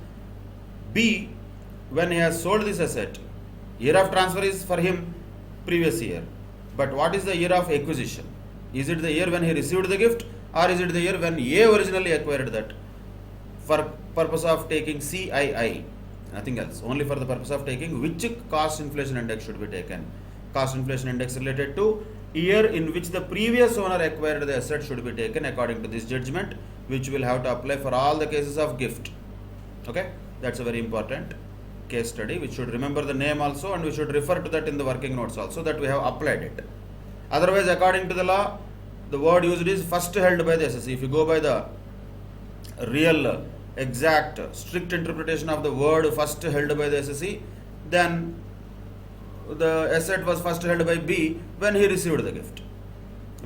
B, when he has sold this asset, year of transfer is for him previous year. But what is the year of acquisition? Is it the year when he received the gift, or is it the year when A originally acquired that for purpose of taking CII? Nothing else. Only for the purpose of taking which cost inflation index should be taken. Cost inflation index related to year in which the previous owner acquired the asset should be taken according to this judgment, which will have to apply for all the cases of gift. Okay, that's a very important case study. We should remember the name also, and we should refer to that in the working notes also, that we have applied it. Otherwise, according to the law, the word used is first held by the SSE. If you go by the real, exact, strict interpretation of the word first held by the SSE, then the asset was first held by B when he received the gift.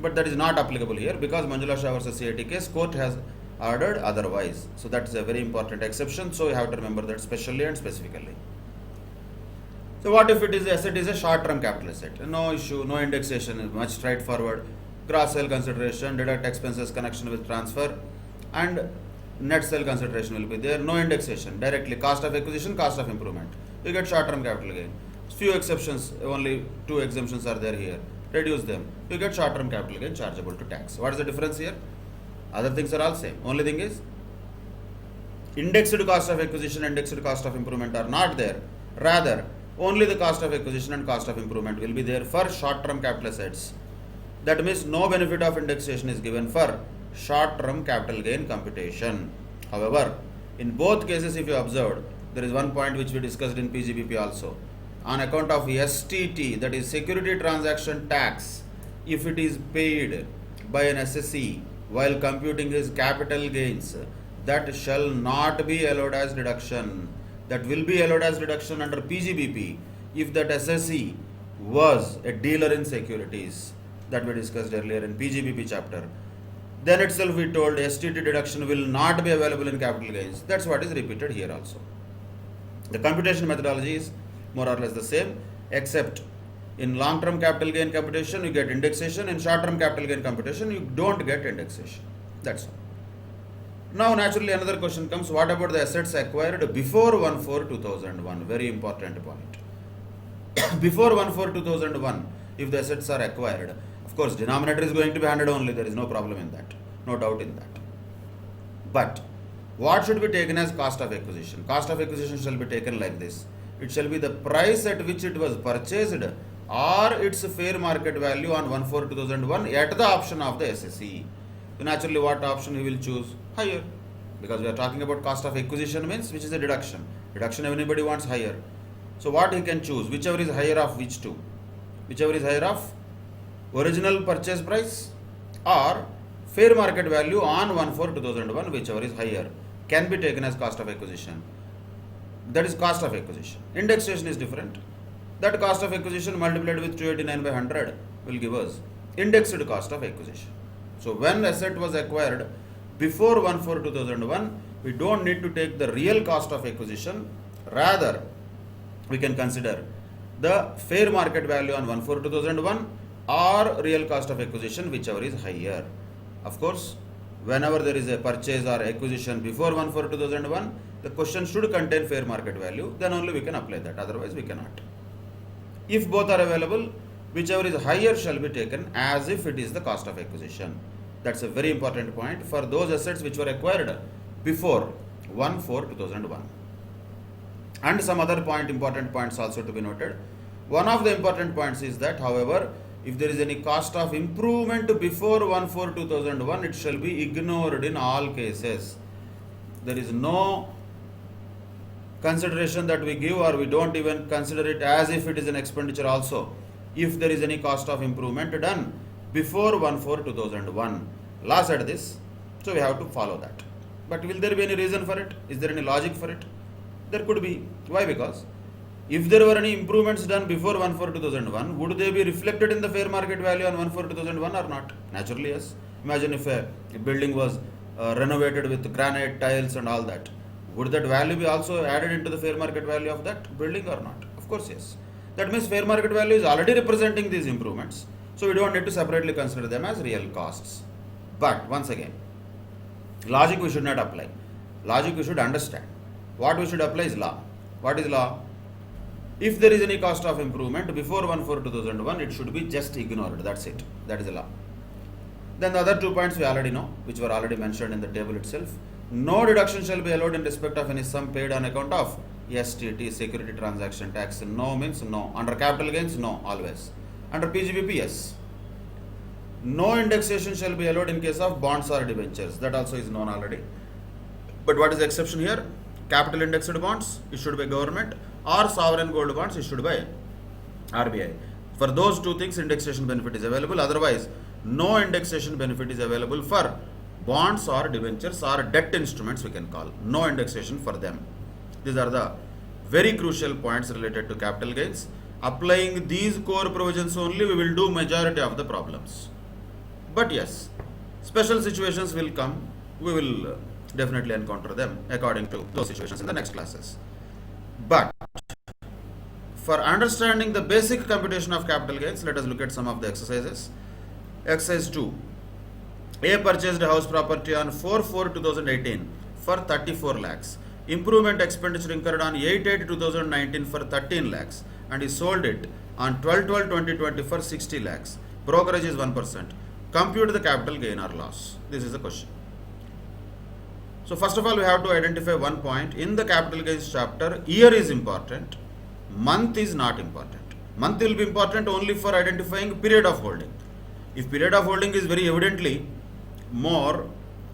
But that is not applicable here because Manjula Shah versus CIT case, court has ordered otherwise. So that is a very important exception. So you have to remember that specially and specifically. So what if it is asset is a short-term capital asset? No issue, no indexation, is much straightforward. Gross sale consideration, deduct expenses connection with transfer, and net sale consideration will be there. No indexation, directly cost of acquisition, cost of improvement. You get short-term capital gain. Few exceptions, only 2 exemptions are there here. Reduce them. You get short-term capital gain chargeable to tax. What is the difference here? Other things are all same. Only thing is, indexed cost of acquisition, indexed cost of improvement are not there. Rather, only the cost of acquisition and cost of improvement will be there for short-term capital assets. That means no benefit of indexation is given for short-term capital gain computation. However, in both cases, if you observed, there is one point which we discussed in PGBP also. On account of STT, that is security transaction tax, if it is paid by an SSE while computing his capital gains, that shall not be allowed as deduction. That will be allowed as deduction under PGBP if that SSE was a dealer in securities, that we discussed earlier in PGBP chapter. Then itself we told STT deduction will not be available in capital gains. That's what is repeated here also. The computation methodology is more or less the same, except in long-term capital gain computation you get indexation, in short-term capital gain computation you don't get indexation. That's all. Now naturally another question comes, what about the assets acquired before 1/4/2001? Very important point. Before 1/4/2001, if the assets are acquired, of course denominator is going to be 100 only, there is no problem in that, no doubt in that. But what should be taken as cost of acquisition? Cost of acquisition shall be taken like this. It shall be the price at which it was purchased or its fair market value on 1/4/2001 at the option of the SSE. So naturally what option he will choose? Higher. Because we are talking about cost of acquisition means which is a deduction. Deduction everybody wants higher. So what he can choose? Whichever is higher of which two? Whichever is higher of original purchase price or fair market value on 1/4/2001, whichever is higher, can be taken as cost of acquisition. That is cost of acquisition. Indexation is different. That cost of acquisition multiplied with 289 by 100 will give us indexed cost of acquisition. So when asset was acquired before 1/4/2001, we don't need to take the real cost of acquisition. Rather, we can consider the fair market value on 1/4/2001 or real cost of acquisition, whichever is higher. Of course, whenever there is a purchase or acquisition before 1/4/2001, the question should contain fair market value, then only we can apply that, otherwise we cannot. If both are available, whichever is higher shall be taken as if it is the cost of acquisition. That's a very important point for those assets which were acquired before 1/4/2001. And some other important points also to be noted. One of the important points is that, however, if there is any cost of improvement before 1/4/2001, it shall be ignored in all cases. There is no consideration that we give, or we don't even consider it as if it is an expenditure also, if there is any cost of improvement done before 1/4/2001. Law said this, so we have to follow that. But will there be any reason for it? Is there any logic for it? There could be. Why? Because if there were any improvements done before 1/4/2001, would they be reflected in the fair market value on 1/4/2001 or not? Naturally, yes. Imagine if a building was renovated with granite, tiles and all that. Would that value be also added into the fair market value of that building or not? Of course, yes. That means fair market value is already representing these improvements. So we don't need to separately consider them as real costs. But once again, logic we should not apply. Logic we should understand. What we should apply is law. What is law? If there is any cost of improvement before 1/4/2001, it should be just ignored. That's it. That is the law. Then the other 2 points we already know, which were already mentioned in the table itself. No deduction shall be allowed in respect of any sum paid on account of STT, security transaction tax. No means no. Under capital gains, no, always. Under PGBP, yes. No indexation shall be allowed in case of bonds or debentures. That also is known already. But what is the exception here? Capital indexed bonds issued by government or sovereign gold bonds issued by RBI. For those two things, indexation benefit is available. Otherwise, no indexation benefit is available for bonds or debentures or debt instruments, we can call. No indexation for them. These are the very crucial points related to capital gains. Applying these core provisions only, we will do majority of the problems. But yes, special situations will come. We will definitely encounter them according to those situations in the next classes. But for understanding the basic computation of capital gains, let us look at some of the exercises. Exercise 2. A purchased a house property on 4/4/2018 for 34 lakhs. Improvement expenditure incurred on 8/8/2019 for 13 lakhs and he sold it on 12/12/2020 for 60 lakhs. Brokerage is 1%. Compute the capital gain or loss. This is the question. So first of all, we have to identify one point. In the capital gains chapter, year is important, month is not important. Month will be important only for identifying period of holding. If period of holding is very evidently more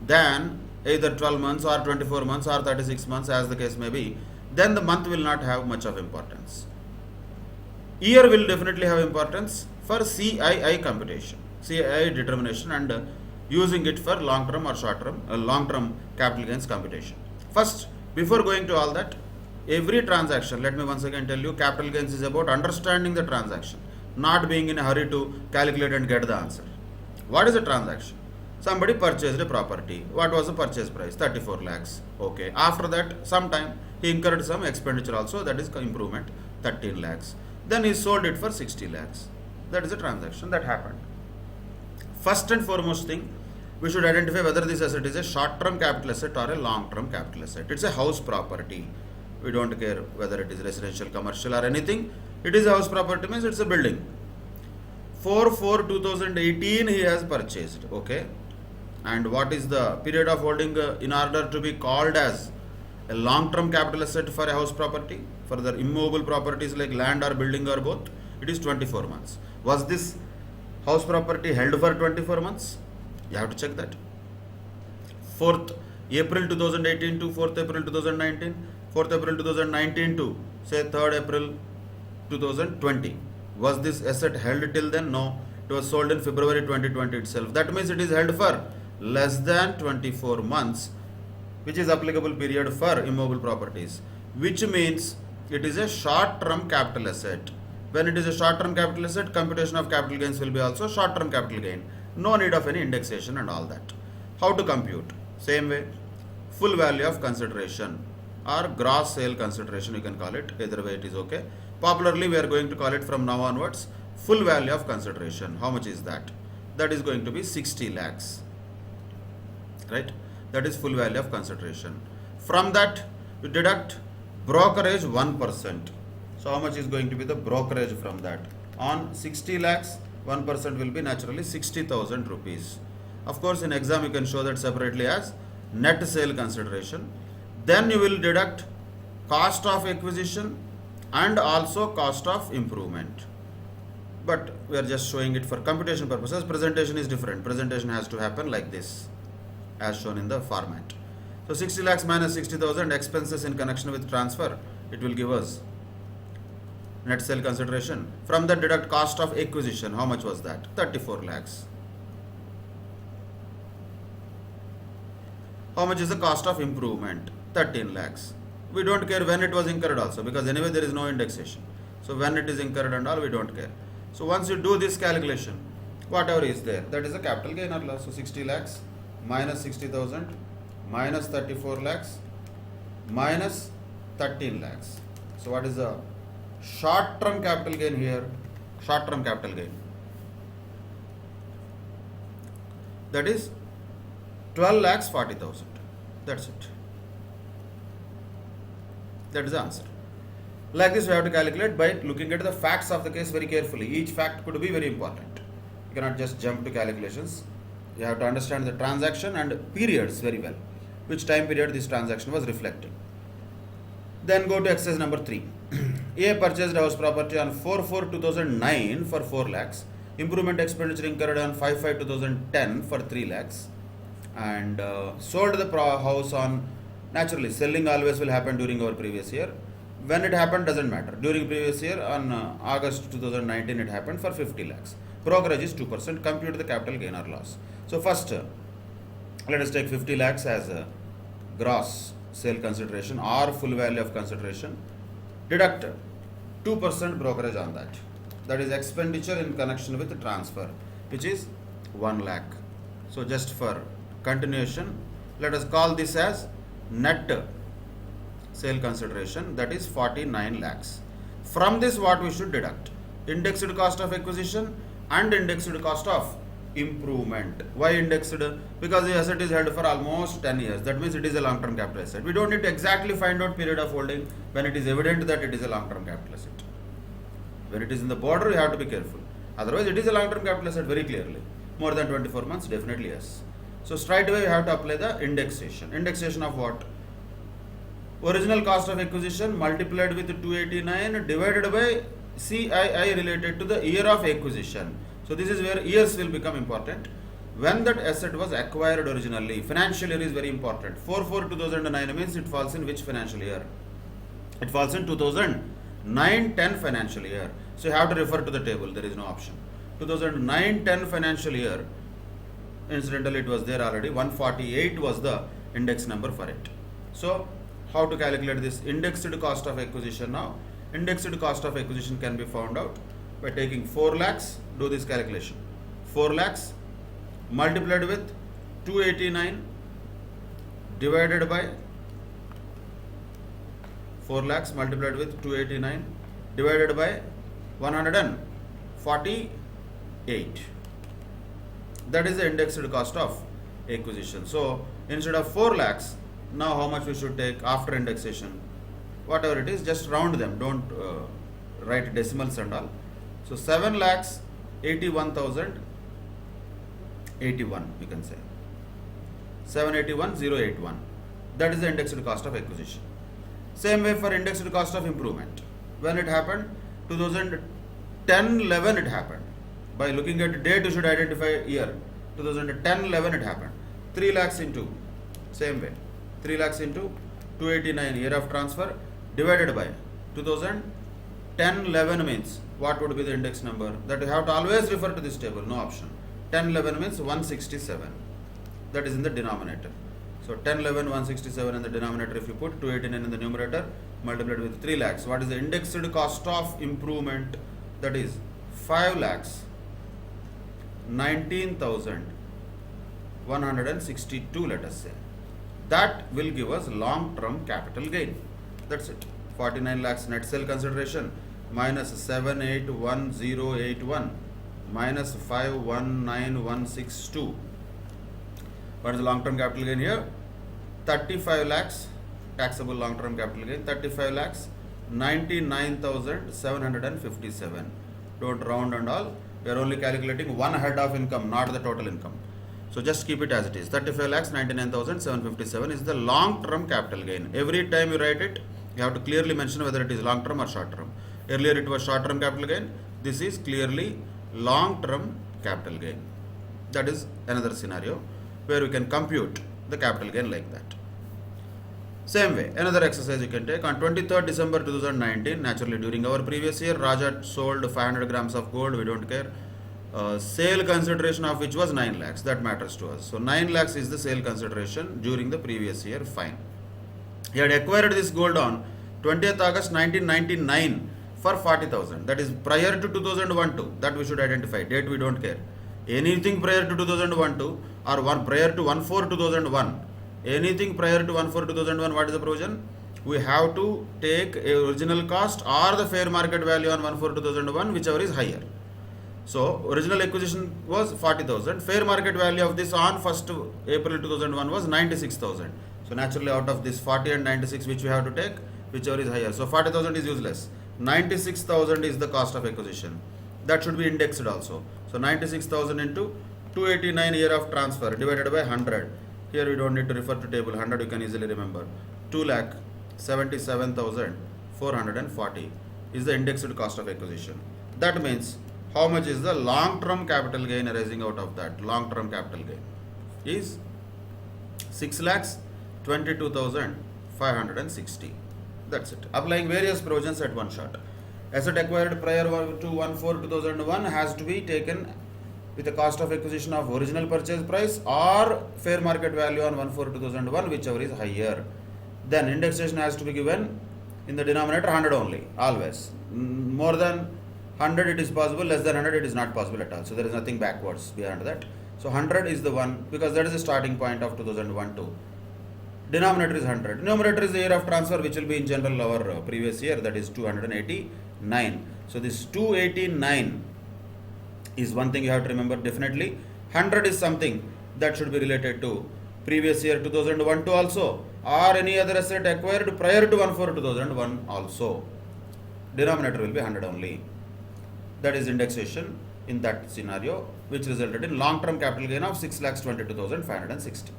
than either 12 months or 24 months or 36 months as the case may be, then the month will not have much of importance. Year will definitely have importance for CII computation, CII determination and using it for long-term or short-term, long-term capital gains computation. First, before going to all that, every transaction, let me once again tell you, capital gains is about understanding the transaction, not being in a hurry to calculate and get the answer. What is a transaction? Somebody purchased a property. What was the purchase price? 34 lakhs. Okay. After that, sometime he incurred some expenditure also, that is improvement, 13 lakhs. Then he sold it for 60 lakhs. That is a transaction that happened. First and foremost thing, we should identify whether this asset is a short-term capital asset or a long-term capital asset. It's a house property. We don't care whether it is residential, commercial or anything. It is a house property, means it's a building. 4/4/2018 he has purchased. Okay. And what is the period of holding in order to be called as a long-term capital asset for a house property? For the immovable properties like land or building or both, it is 24 months. Was this house property held for 24 months? You have to check that. 4th April 2018 to 4th April 2019, 4th April 2019 to say 3rd April 2020. Was this asset held till then? No. It was sold in February 2020 itself. That means it is held for less than 24 months, which is applicable period for immovable properties, which means it is a short-term capital asset. When it is a short-term capital asset, computation of capital gains will be also short-term capital gain. No need of any indexation and all that. How to compute? Same way, full value of consideration or gross sale consideration, you can call it. Either way it is okay. Popularly, we are going to call it from now onwards full value of consideration. How much is that? That is going to be 60 lakhs. Right? That is full value of consideration. From that, you deduct brokerage 1%. So how much is going to be the brokerage from that? On 60 lakhs, 1% will be naturally 60,000 rupees. Of course, in exam you can show that separately as net sale consideration. Then you will deduct cost of acquisition and also cost of improvement. But we are just showing it for computation purposes. Presentation is different. Presentation has to happen like this, as shown in the format. So 60 lakhs minus 60,000 expenses in connection with transfer, it will give us net sale consideration. From that, deduct cost of acquisition. How much was that? 34 lakhs. How much is the cost of improvement? 13 lakhs. We don't care when it was incurred also, because anyway there is no indexation. So when it is incurred and all, we don't care. So once you do this calculation, whatever is there, that is the capital gain or loss. So 60 lakhs minus 60,000 minus 34 lakhs minus 13 lakhs. So what is the short term capital gain here? Short term capital gain, that is 12 lakhs 40,000. That's it. That is the answer. Like this, we have to calculate by looking at the facts of the case very carefully. Each fact could be very important. You cannot just jump to calculations. You have to understand the transaction and periods very well, which time period this transaction was reflecting. Then go to exercise number 3. A purchased house property on 4/4/2009 for 4 lakhs. Improvement expenditure incurred on 5/5/2010 for 3 lakhs. And sold the house on, naturally selling always will happen during our previous year. When it happened doesn't matter. During previous year on August 2019 it happened for 50 lakhs. Brokerage is 2%. Compute the capital gain or loss. So first let us take 50 lakhs as a gross sale consideration or full value of consideration. Deduct 2% brokerage on that. That is expenditure in connection with the transfer, which is 1 lakh. So just for continuation, let us call this as net sale consideration, that is 49 lakhs. From this, what we should deduct? Indexed cost of acquisition and indexed cost of improvement. Why indexed? Because the asset is held for almost 10 years. That means it is a long-term capital asset. We don't need to exactly find out period of holding when it is evident that it is a long-term capital asset. When it is in the border, you have to be careful. Otherwise, it is a long-term capital asset very clearly. More than 24 months, definitely yes. So straight away you have to apply the indexation. Indexation of what? Original cost of acquisition multiplied with 289 divided by CII related to the year of acquisition. So this is where years will become important. When that asset was acquired originally, financial year is very important. 4/4/2009 means it falls in which financial year? It falls in 2009-10 financial year. So you have to refer to the table. There is no option. 2009-10 financial year. Incidentally, it was there already. 148 was the index number for it. So how to calculate this indexed cost of acquisition now? Indexed cost of acquisition can be found out by taking 4 lakhs. Do this calculation. 4 lakhs multiplied with 289 divided by 4 lakhs multiplied with 289 divided by 148. That is the indexed cost of acquisition. So instead of 4 lakhs, now how much we should take after indexation? Whatever it is, just round them. Don't write decimals and all. So 7 lakhs 81,081, we can say 781,081. That is the indexed cost of acquisition. Same way for indexed cost of improvement. When it happened? 2010-11 it happened. By looking at date, you should identify year. 2010-11 it happened. 3 lakhs into, same way, 3 lakhs into 289 year of transfer divided by 2010-11 means what would be the index number? That you have to always refer to this table, no option. 10-11 means 167. That is in the denominator. So 10-11, 167 in the denominator. If you put 289 in the numerator, multiplied with 3 lakhs. What is the indexed cost of improvement? That is 5 lakhs 19,162, let us say. That will give us long-term capital gain. That's it. 49 lakhs net sale consideration minus 781081 minus 519162. What is the long-term capital gain here? 35 lakhs taxable long-term capital gain. 35 lakhs 99,757. Don't round and all. We are only calculating one head of income, not the total income. So just keep it as it is. 35 lakhs 99,757 is the long-term capital gain. Every time you write it, you have to clearly mention whether it is long-term or short-term. Earlier it was short-term capital gain. This is clearly long-term capital gain. That is another scenario where we can compute the capital gain like that. Same way, another exercise you can take. On 23rd December 2019, naturally during our previous year, Raja sold 500 grams of gold. We don't care. sale consideration of which was 9 lakhs. That matters to us. So 9 lakhs is the sale consideration during the previous year. Fine. He had acquired this gold on 20th August 1999 for 40,000. That is prior to 2001 too. That we should identify. Date we don't care. Anything prior to 2001 too, or one prior to 1/4/2001. Anything prior to 1/4/2001, what is the provision? We have to take a original cost or the fair market value on 1/4/2001, whichever is higher. So original acquisition was 40,000. Fair market value of this on 1st April 2001 was 96,000. So naturally out of this 40 and 96, which we have to take, whichever is higher. So 40,000 is useless. 96,000 is the cost of acquisition. That should be indexed also. So 96,000 into 289 year of transfer divided by 100. Here we don't need to refer to table. 100 you can easily remember. 2,77,440 is the indexed cost of acquisition. That means how much is the long-term capital gain arising out of that? Long-term capital gain is 6,22,560. That's it. Applying various provisions at one shot. Asset acquired prior to 1/4/2001 has to be taken with the cost of acquisition of original purchase price or fair market value on 1/4/2001, whichever is higher. Then indexation has to be given in the denominator 100 only, always. More than 100 it is possible, less than 100 it is not possible at all. So there is nothing backwards beyond that. So 100 is the one, because that is the starting point of 2001 too. Denominator is 100. Numerator is the year of transfer, which will be in general our previous year, that is 289. So this 289 is one thing you have to remember definitely. 100 is something that should be related to previous year 2001 too also, or any other asset acquired prior to 1/4/2001 also. Denominator will be 100 only. That is indexation in that scenario, which resulted in long-term capital gain of 6,22,560.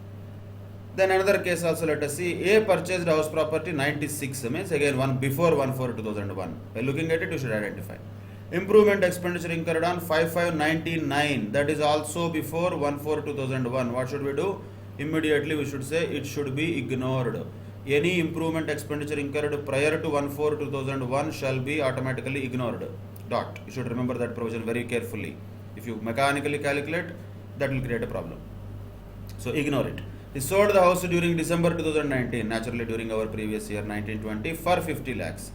Then another case also, let us see. A purchased house property 96, means again one before 1/4/2001. By looking at it, you should identify. Improvement expenditure incurred on 5/5/99. That is also before 1/4/2001. What should we do? Immediately we should say it should be ignored. Any improvement expenditure incurred prior to 1/4/2001 shall be automatically ignored. Dot. You should remember that provision very carefully. If you mechanically calculate, that will create a problem. So ignore it. He sold the house during December 2019, naturally during our previous year 1920, for 50 lakhs.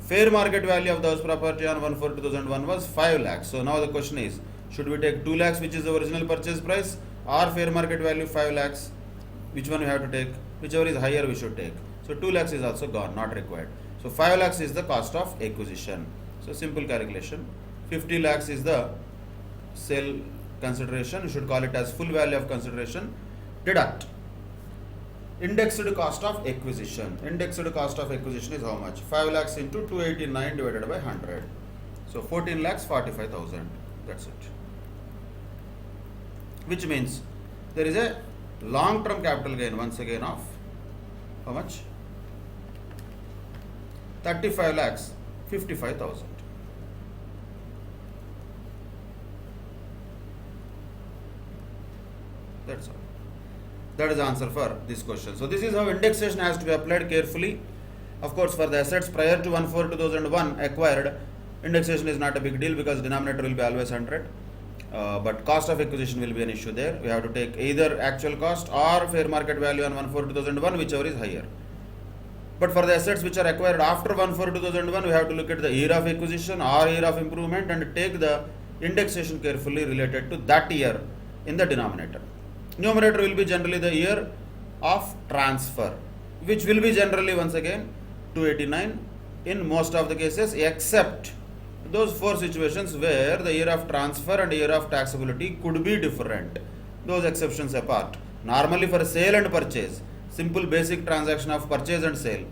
Fair market value of the house property on 1/4/2001 was 5 lakhs. So now the question is, should we take 2 lakhs, which is the original purchase price, or fair market value 5 lakhs? Which one we have to take? Whichever is higher we should take. So 2 lakhs is also gone, not required. So 5 lakhs is the cost of acquisition. So simple calculation. 50 lakhs is the sale consideration. You should call it as full value of consideration. Deduct indexed cost of acquisition. Indexed cost of acquisition is how much? 5 lakhs into 289 divided by 100. So 14 lakhs 45,000. That's it. Which means there is a long-term capital gain once again of how much? 35 lakhs 55,000. That's all. That is the answer for this question. So this is how indexation has to be applied carefully. Of course, for the assets prior to 1/4/2001 acquired, indexation is not a big deal because denominator will be always 100. But cost of acquisition will be an issue there. We have to take either actual cost or fair market value on 1/4/2001, whichever is higher. But for the assets which are acquired after 1/4/2001, we have to look at the year of acquisition or year of improvement and take the indexation carefully related to that year in the denominator. Numerator will be generally the year of transfer, which will be generally once again 289 in most of the cases, except those 4 situations where the year of transfer and year of taxability could be different. Those exceptions apart. Normally for sale and purchase, simple basic transaction of purchase and sale,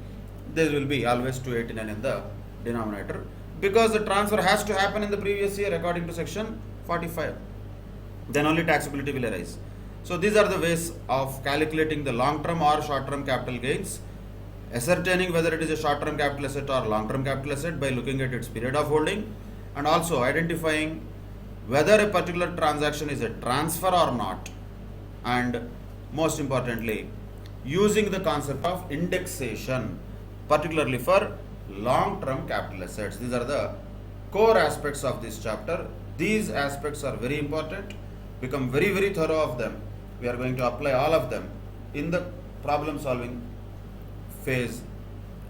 there will be always 289 in the denominator, because the transfer has to happen in the previous year according to section 45. Then only taxability will arise. So these are the ways of calculating the long-term or short-term capital gains, ascertaining whether it is a short-term capital asset or long-term capital asset by looking at its period of holding, and also identifying whether a particular transaction is a transfer or not, and most importantly, using the concept of indexation, particularly for long-term capital assets. These are the core aspects of this chapter. These aspects are very important. Become very, very thorough of them. We are going to apply all of them in the problem solving phase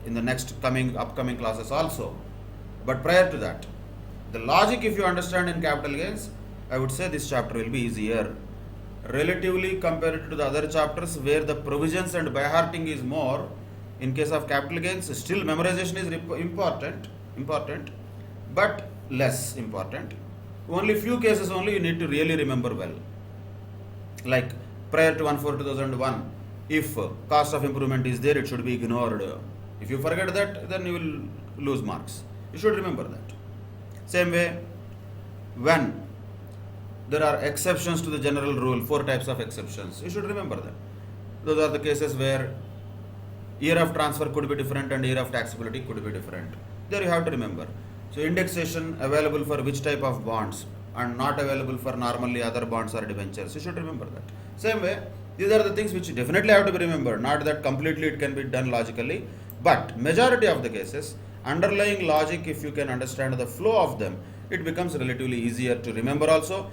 in the next upcoming classes also. But prior to that, the logic, if you understand in capital gains, I would say this chapter will be easier relatively compared to the other chapters where the provisions and by hearting is more. In case of capital gains, still memorization is important, but less important. Only few cases only you need to really remember well. Like prior to 1/4/2001, if cost of improvement is there, it should be ignored. If you forget that, then you will lose marks. You should remember that. Same way, when there are exceptions to the general rule, 4 types of exceptions, you should remember that. Those are the cases where year of transfer could be different and year of taxability could be different. There you have to remember. So indexation available for which type of bonds and not available for normally other bonds or debentures. You should remember that. Same way, these are the things which definitely have to be remembered. Not that completely it can be done logically, but majority of the cases, underlying logic, if you can understand the flow of them, it becomes relatively easier to remember also.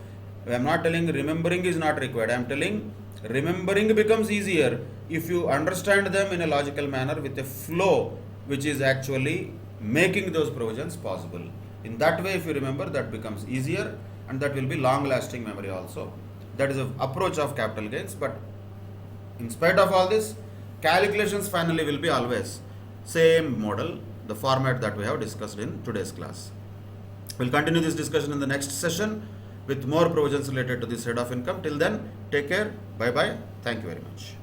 I am not telling remembering is not required. I am telling remembering becomes easier if you understand them in a logical manner with a flow which is actually making those provisions possible. In that way, if you remember, that becomes easier and that will be long lasting memory also. That is the approach of capital gains. But in spite of all this, calculations finally will be always same model, the format that we have discussed in today's class. We'll continue this discussion in the next session with more provisions related to this head of income. Till then, take care. Bye bye. Thank you very much.